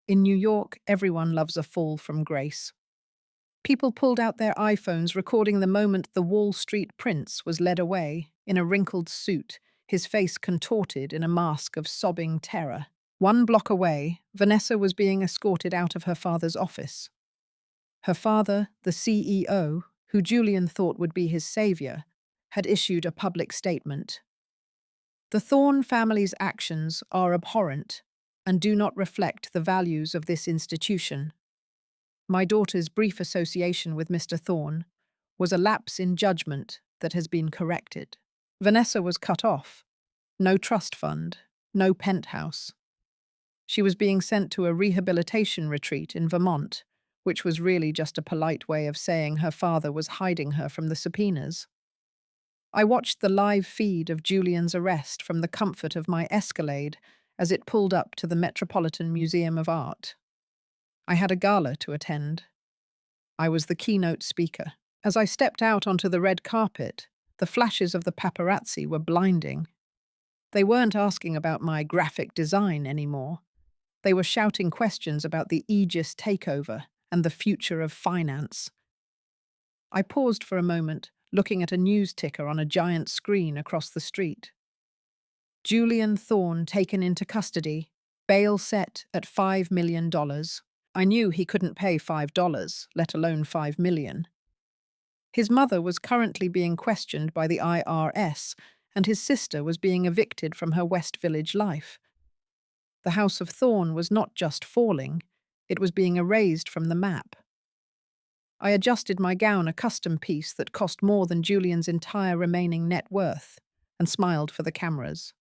In New York, everyone loves a fall from grace. People pulled out their iPhones, recording the moment the Wall Street prince was led away, in a wrinkled suit, his face contorted in a mask of sobbing terror. 1 block away, Vanessa was being escorted out of her father's office. Her father, the CEO, who Julian thought would be his savior, had issued a public statement. The Thorne family's actions are abhorrent and do not reflect the values of this institution. My daughter's brief association with Mr. Thorne was a lapse in judgment that has been corrected. Vanessa was cut off. No trust fund, no penthouse. She was being sent to a rehabilitation retreat in Vermont, which was really just a polite way of saying her father was hiding her from the subpoenas. I watched the live feed of Julian's arrest from the comfort of my Escalade as it pulled up to the Metropolitan Museum of Art. I had a gala to attend. I was the keynote speaker. As I stepped out onto the red carpet, the flashes of the paparazzi were blinding. They weren't asking about my graphic design anymore. They were shouting questions about the Aegis takeover and the future of finance. I paused for a moment, looking at a news ticker on a giant screen across the street. Julian Thorne taken into custody, bail set at $5 million. I knew he couldn't pay $5, let alone $5 million. His mother was currently being questioned by the IRS, and his sister was being evicted from her West Village life. The House of Thorne was not just falling, it was being erased from the map. I adjusted my gown, a custom piece that cost more than Julian's entire remaining net worth, and smiled for the cameras.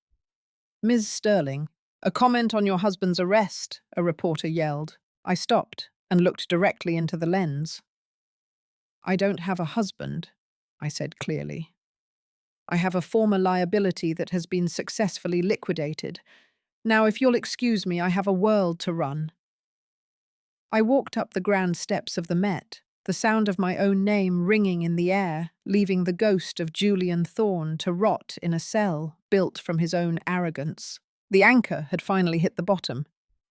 Ms. Sterling, a comment on your husband's arrest, a reporter yelled. I stopped and looked directly into the lens. I don't have a husband, I said clearly. I have a former liability that has been successfully liquidated. Now, if you'll excuse me, I have a world to run. I walked up the grand steps of the Met, the sound of my own name ringing in the air, leaving the ghost of Julian Thorne to rot in a cell built from his own arrogance. The anchor had finally hit the bottom,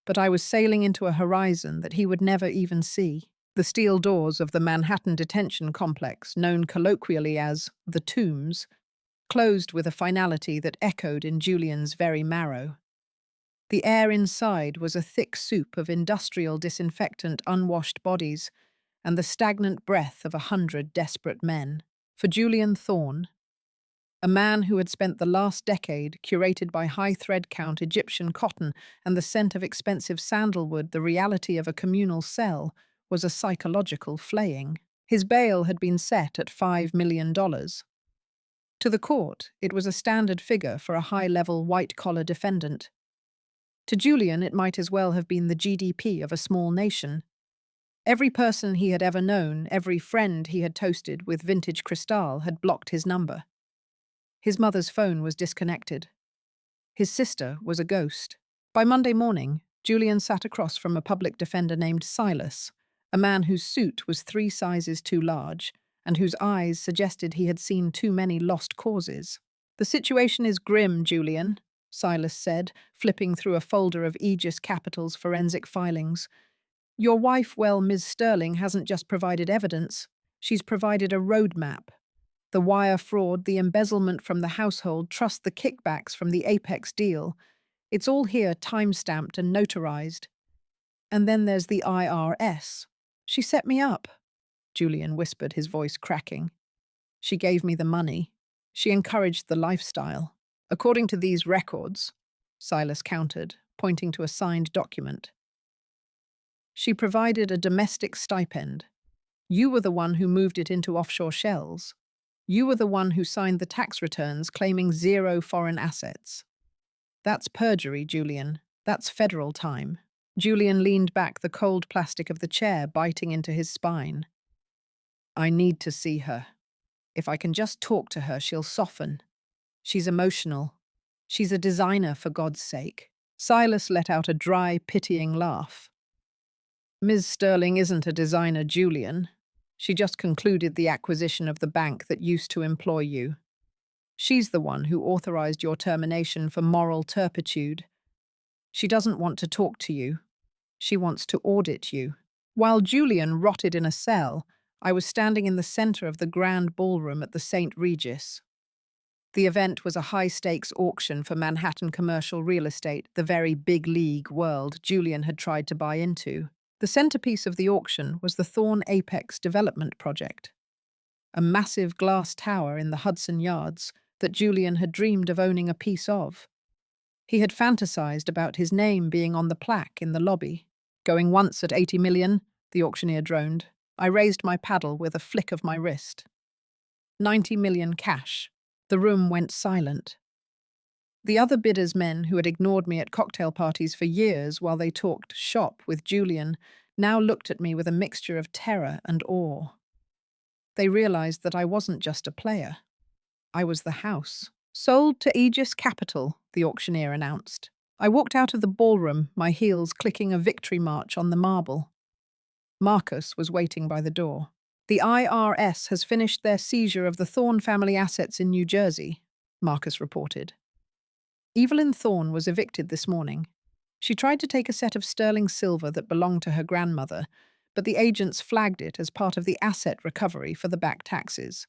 but I was sailing into a horizon that he would never even see. The steel doors of the Manhattan detention complex, known colloquially as the Tombs, closed with a finality that echoed in Julian's very marrow. The air inside was a thick soup of industrial disinfectant unwashed bodies and the stagnant breath of 100 desperate men. For Julian Thorne, a man who had spent the last decade curated by high thread count Egyptian cotton and the scent of expensive sandalwood, the reality of a communal cell was a psychological flaying. His bail had been set at $5 million. To the court, it was a standard figure for a high-level white-collar defendant. To Julian, it might as well have been the GDP of a small nation. Every person he had ever known, every friend he had toasted with vintage Cristal had blocked his number. His mother's phone was disconnected. His sister was a ghost. By Monday morning, Julian sat across from a public defender named Silas, a man whose suit was 3 sizes too large and whose eyes suggested he had seen too many lost causes. The situation is grim, Julian, Silas said, flipping through a folder of Aegis Capital's forensic filings. Your wife, well, Ms. Sterling, hasn't just provided evidence, she's provided a roadmap. The wire fraud, the embezzlement from the household, trust the kickbacks from the Apex deal. It's all here time-stamped and notarized. And then there's the IRS. She set me up, Julian whispered, his voice cracking. She gave me the money. She encouraged the lifestyle. According to these records, Silas countered, pointing to a signed document. She provided a domestic stipend. You were the one who moved it into offshore shells. You were the one who signed the tax returns claiming 0 foreign assets. That's perjury, Julian. That's federal time. Julian leaned back, the cold plastic of the chair biting into his spine. I need to see her. If I can just talk to her, she'll soften. She's emotional. She's a designer, for God's sake. Silas let out a dry, pitying laugh. Ms. Sterling isn't a designer, Julian. She just concluded the acquisition of the bank that used to employ you. She's the one who authorized your termination for moral turpitude. She doesn't want to talk to you. She wants to audit you. While Julian rotted in a cell, I was standing in the center of the grand ballroom at the St. Regis. The event was a high-stakes auction for Manhattan commercial real estate, the very big league world Julian had tried to buy into. The centerpiece of the auction was the Thorn Apex development project, a massive glass tower in the Hudson Yards that Julian had dreamed of owning a piece of. He had fantasized about his name being on the plaque in the lobby. Going once at 80 million, the auctioneer droned. I raised my paddle with a flick of my wrist. 90 million cash. The room went silent. The other bidders' men who had ignored me at cocktail parties for years while they talked shop with Julian now looked at me with a mixture of terror and awe. They realized that I wasn't just a player. I was the house. Sold to Aegis Capital, the auctioneer announced. I walked out of the ballroom, my heels clicking a victory march on the marble. Marcus was waiting by the door. The IRS has finished their seizure of the Thorne family assets in New Jersey, Marcus reported. Evelyn Thorne was evicted this morning. She tried to take a set of sterling silver that belonged to her grandmother, but the agents flagged it as part of the asset recovery for the back taxes.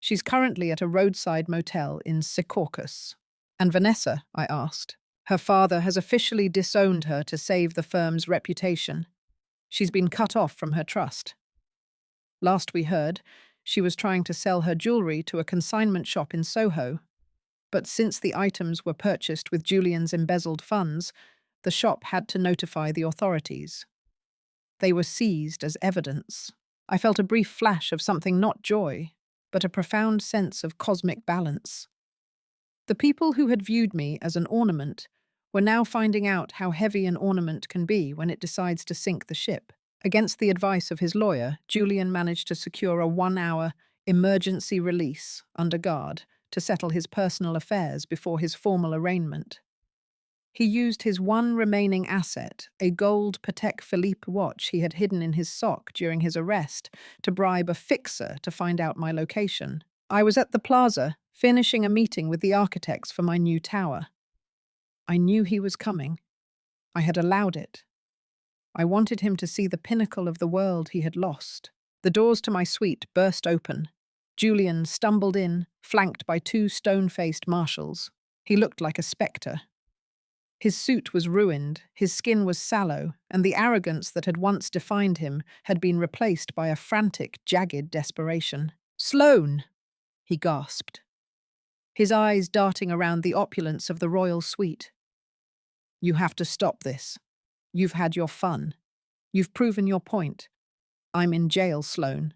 She's currently at a roadside motel in Secaucus. And Vanessa, I asked. Her father has officially disowned her to save the firm's reputation. She's been cut off from her trust. Last we heard, she was trying to sell her jewelry to a consignment shop in Soho. But since the items were purchased with Julian's embezzled funds, the shop had to notify the authorities. They were seized as evidence. I felt a brief flash of something not joy, but a profound sense of cosmic balance. The people who had viewed me as an ornament were now finding out how heavy an ornament can be when it decides to sink the ship. Against the advice of his lawyer, Julian managed to secure a 1-hour emergency release under guard to settle his personal affairs before his formal arraignment. He used his one remaining asset, a gold Patek Philippe watch he had hidden in his sock during his arrest, to bribe a fixer to find out my location. I was at the plaza, finishing a meeting with the architects for my new tower. I knew he was coming. I had allowed it. I wanted him to see the pinnacle of the world he had lost. The doors to my suite burst open. Julian stumbled in, flanked by 2 stone-faced marshals. He looked like a spectre. His suit was ruined, his skin was sallow, and the arrogance that had once defined him had been replaced by a frantic, jagged desperation. "Sloane!" he gasped, his eyes darting around the opulence of the royal suite. "You have to stop this. You've had your fun. You've proven your point. I'm in jail, Sloane.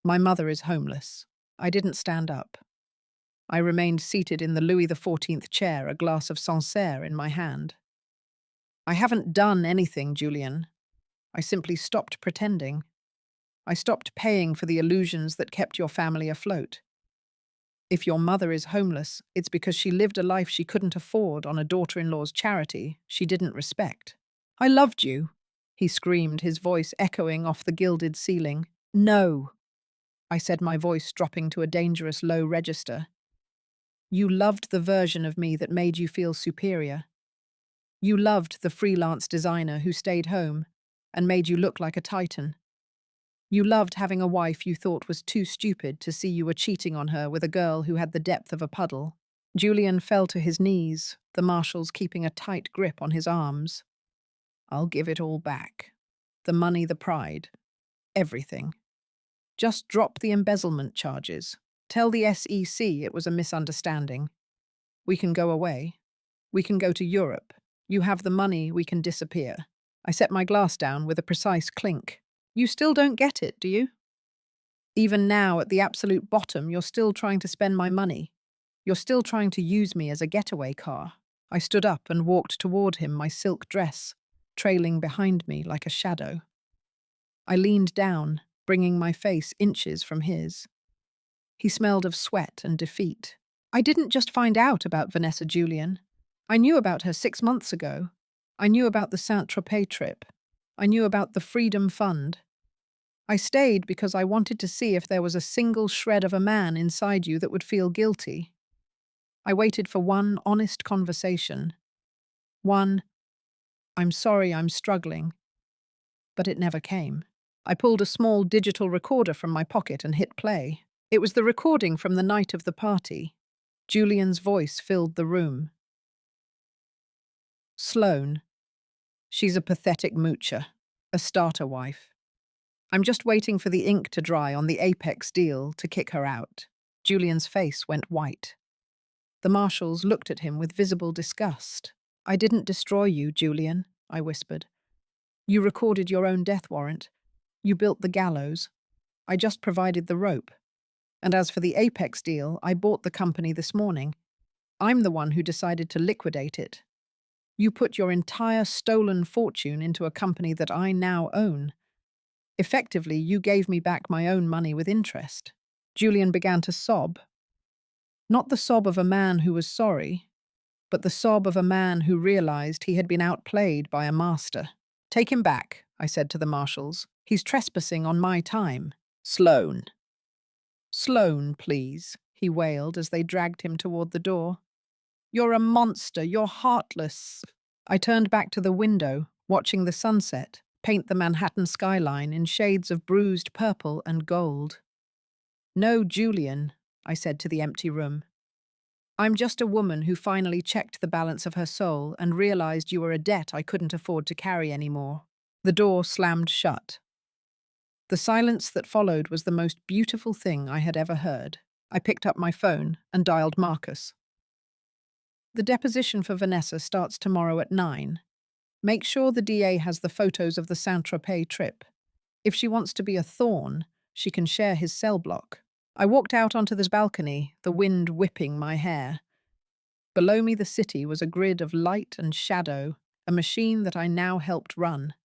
My mother is homeless." I didn't stand up. I remained seated in the Louis XIV chair, a glass of Sancerre in my hand. "I haven't done anything, Julian. I simply stopped pretending. I stopped paying for the illusions that kept your family afloat. If your mother is homeless, it's because she lived a life she couldn't afford on a daughter-in-law's charity she didn't respect. I loved you," he screamed, his voice echoing off the gilded ceiling. "No," I said, my voice dropping to a dangerous low register. "You loved the version of me that made you feel superior. You loved the freelance designer who stayed home and made you look like a titan. You loved having a wife you thought was too stupid to see you were cheating on her with a girl who had the depth of a puddle." Julian fell to his knees, the marshals keeping a tight grip on his arms. "I'll give it all back. The money, the pride, everything. Just drop the embezzlement charges. Tell the SEC it was a misunderstanding. We can go away. We can go to Europe. You have the money, we can disappear. I set my glass down with a precise clink. You still don't get it, do you? Even now, at the absolute bottom, you're still trying to spend my money. You're still trying to use me as a getaway car. I stood up and walked toward him, my silk dress trailing behind me like a shadow. I leaned down, bringing my face inches from his. He smelled of sweat and defeat. I didn't just find out about Vanessa Julian. I knew about her 6 months ago. I knew about the Saint-Tropez trip. I knew about the Freedom Fund. I stayed because I wanted to see if there was a single shred of a man inside you that would feel guilty. I waited for one honest conversation. One, "I'm sorry I'm struggling," but it never came. I pulled a small digital recorder from my pocket and hit play. It was the recording from the night of the party. Julian's voice filled the room. "Sloane. She's a pathetic moocher, a starter wife. I'm just waiting for the ink to dry on the Apex deal to kick her out." Julian's face went white. The marshals looked at him with visible disgust. "I didn't destroy you, Julian," I whispered. "You recorded your own death warrant. You built the gallows. I just provided the rope. And as for the Apex deal, I bought the company this morning. I'm the one who decided to liquidate it. You put your entire stolen fortune into a company that I now own. Effectively, you gave me back my own money with interest." Julian began to sob. Not the sob of a man who was sorry, but the sob of a man who realized he had been outplayed by a master. "Take him back," I said to the marshals. "He's trespassing on my time." "Sloane." "Sloane, please," he wailed as they dragged him toward the door. "You're a monster. You're heartless." I turned back to the window, watching the sunset paint the Manhattan skyline in shades of bruised purple and gold. "No, Julian," I said to the empty room. "I'm just a woman who finally checked the balance of her soul and realized you were a debt I couldn't afford to carry anymore." The door slammed shut. The silence that followed was the most beautiful thing I had ever heard. I picked up my phone and dialed Marcus. "The deposition for Vanessa starts tomorrow at 9. Make sure the DA has the photos of the Saint-Tropez trip. If she wants to be a thorn, she can share his cell block." I walked out onto this balcony, the wind whipping my hair. Below me the city was a grid of light and shadow, a machine that I now helped run.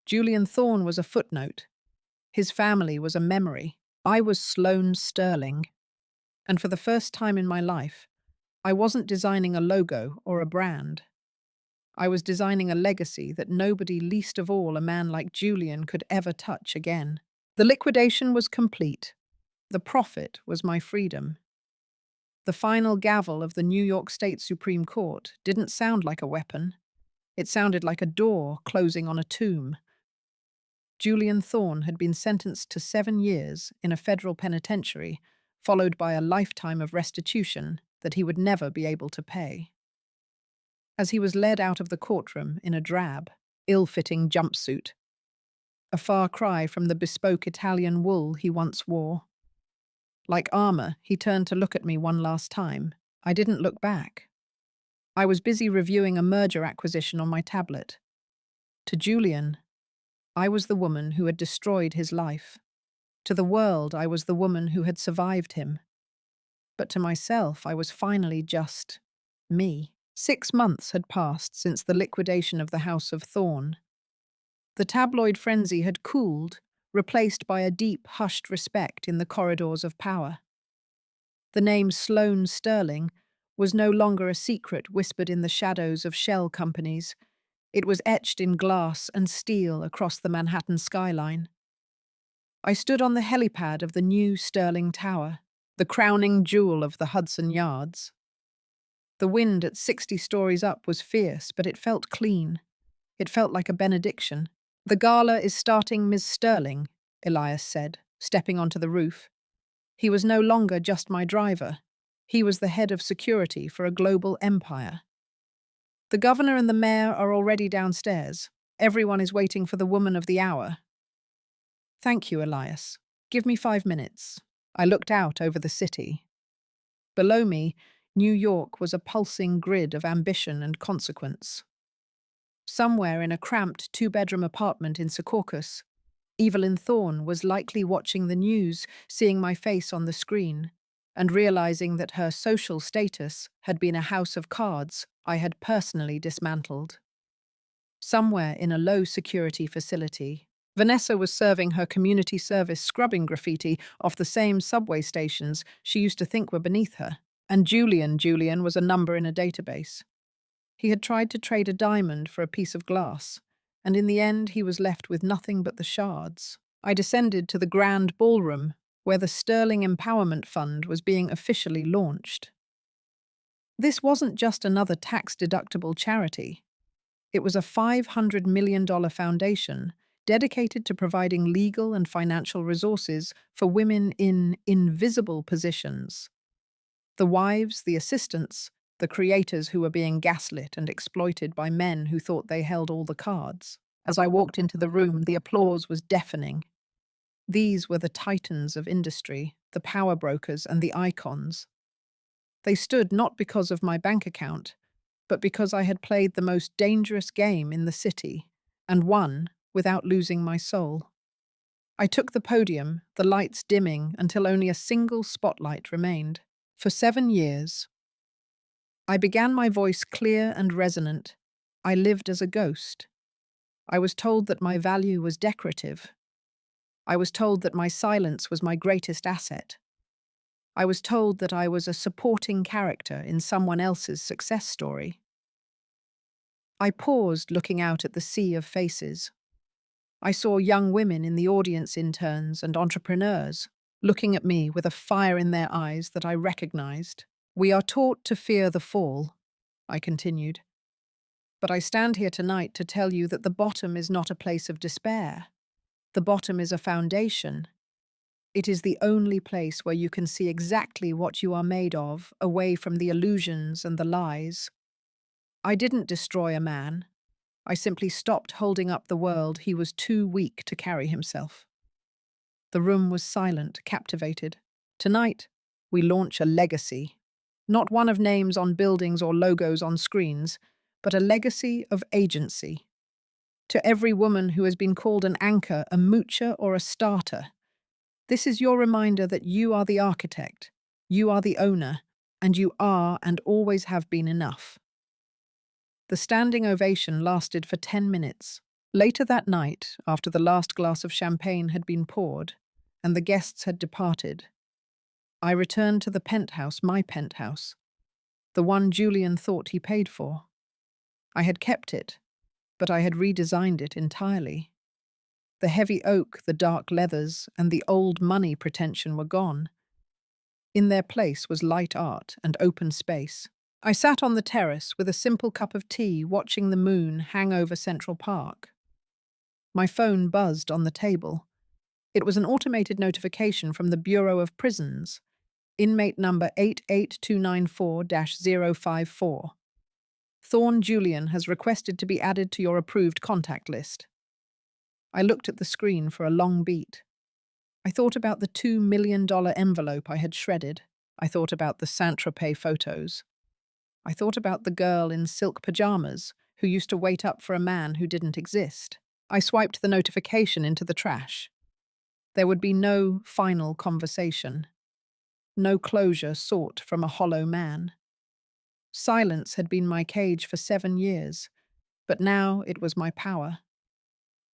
Julian Thorne was a footnote. His family was a memory. I was Sloane Sterling. And for the first time in my life, I wasn't designing a logo or a brand. I was designing a legacy that nobody, least of all a man like Julian, could ever touch again. The liquidation was complete. The profit was my freedom. The final gavel of the New York State Supreme Court didn't sound like a weapon. It sounded like a door closing on a tomb. Julian Thorne had been sentenced to 7 years in a federal penitentiary, followed by a lifetime of restitution that he would never be able to pay. As he was led out of the courtroom in a drab, ill-fitting jumpsuit, a far cry from the bespoke Italian wool he once wore. Like armor, he turned to look at me one last time. I didn't look back. I was busy reviewing a merger acquisition on my tablet. To Julian, I was the woman who had destroyed his life. To the world, I was the woman who had survived him. But to myself, I was finally just me. 6 months had passed since the liquidation of the House of Thorne. The tabloid frenzy had cooled, replaced by a deep, hushed respect in the corridors of power. The name Sloane Sterling was no longer a secret whispered in the shadows of shell companies. It was etched in glass and steel across the Manhattan skyline. I stood on the helipad of the new Sterling Tower, the crowning jewel of the Hudson Yards. The wind at 60 stories up was fierce, but it felt clean. It felt like a benediction. "The gala is starting, Ms. Sterling," Elias said, stepping onto the roof. He was no longer just my driver. He was the head of security for a global empire. "The governor and the mayor are already downstairs. Everyone is waiting for the woman of the hour." "Thank you, Elias. Give me 5 minutes." I looked out over the city. Below me, New York was a pulsing grid of ambition and consequence. Somewhere in a cramped two-bedroom apartment in Secaucus, Evelyn Thorne was likely watching the news, seeing my face on the screen, and realizing that her social status had been a house of cards I had personally dismantled. Somewhere in a low-security facility, Vanessa was serving her community service scrubbing graffiti off the same subway stations she used to think were beneath her. And Julian was a number in a database. He had tried to trade a diamond for a piece of glass, and in the end he was left with nothing but the shards. I descended to the grand ballroom, where the Sterling Empowerment Fund was being officially launched. This wasn't just another tax-deductible charity. It was a $500 million foundation dedicated to providing legal and financial resources for women in invisible positions. The wives, the assistants, the creators who were being gaslit and exploited by men who thought they held all the cards. As I walked into the room, the applause was deafening. These were the titans of industry, the power brokers and the icons. They stood not because of my bank account, but because I had played the most dangerous game in the city and won without losing my soul. I took the podium, the lights dimming until only a single spotlight remained. For 7 years, I began my voice clear and resonant. I lived as a ghost. I was told that my value was decorative. I was told that my silence was my greatest asset. I was told that I was a supporting character in someone else's success story. I paused, looking out at the sea of faces. I saw young women in the audience, interns and entrepreneurs, looking at me with a fire in their eyes that I recognized. "We are taught to fear the fall," I continued. "But I stand here tonight to tell you that the bottom is not a place of despair. The bottom is a foundation. It is the only place where you can see exactly what you are made of, away from the illusions and the lies. I didn't destroy a man. I simply stopped holding up the world. He was too weak to carry himself." The room was silent, captivated. "Tonight, we launch a legacy. Not one of names on buildings or logos on screens, but a legacy of agency. To every woman who has been called an anchor, a moocher, or a starter, this is your reminder that you are the architect, you are the owner, and you are and always have been enough." The standing ovation lasted for 10 minutes. Later that night, after the last glass of champagne had been poured and the guests had departed, I returned to the penthouse, my penthouse, the one Julian thought he paid for. I had kept it, but I had redesigned it entirely. The heavy oak, the dark leathers, and the old money pretension were gone. In their place was light art and open space. I sat on the terrace with a simple cup of tea, watching the moon hang over Central Park. My phone buzzed on the table. It was an automated notification from the Bureau of Prisons, inmate number 88294-054. "Thorne Julian has requested to be added to your approved contact list." I looked at the screen for a long beat. I thought about the $2 million envelope I had shredded. I thought about the Saint-Tropez photos. I thought about the girl in silk pajamas who used to wait up for a man who didn't exist. I swiped the notification into the trash. There would be no final conversation. No closure sought from a hollow man. Silence had been my cage for 7 years, but now it was my power.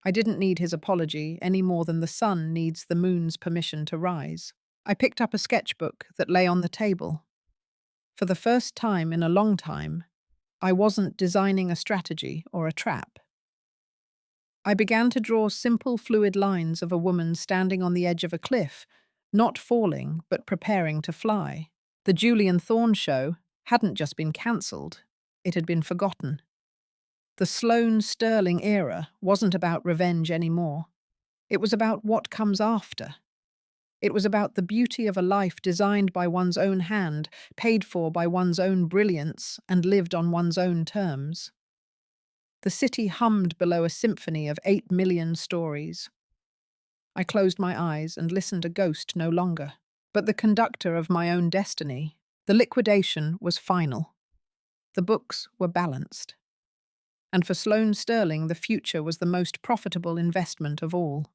I didn't need his apology any more than the sun needs the moon's permission to rise. I picked up a sketchbook that lay on the table. For the first time in a long time, I wasn't designing a strategy or a trap. I began to draw simple, fluid lines of a woman standing on the edge of a cliff, not falling, but preparing to fly. The Julian Thorne show hadn't just been cancelled, it had been forgotten. The Sloane Sterling era wasn't about revenge anymore. It was about what comes after. It was about the beauty of a life designed by one's own hand, paid for by one's own brilliance, and lived on one's own terms. The city hummed below a symphony of 8 million stories. I closed my eyes and listened a ghost no longer, but the conductor of my own destiny. The liquidation was final. The books were balanced. And for Sloane Sterling, the future was the most profitable investment of all.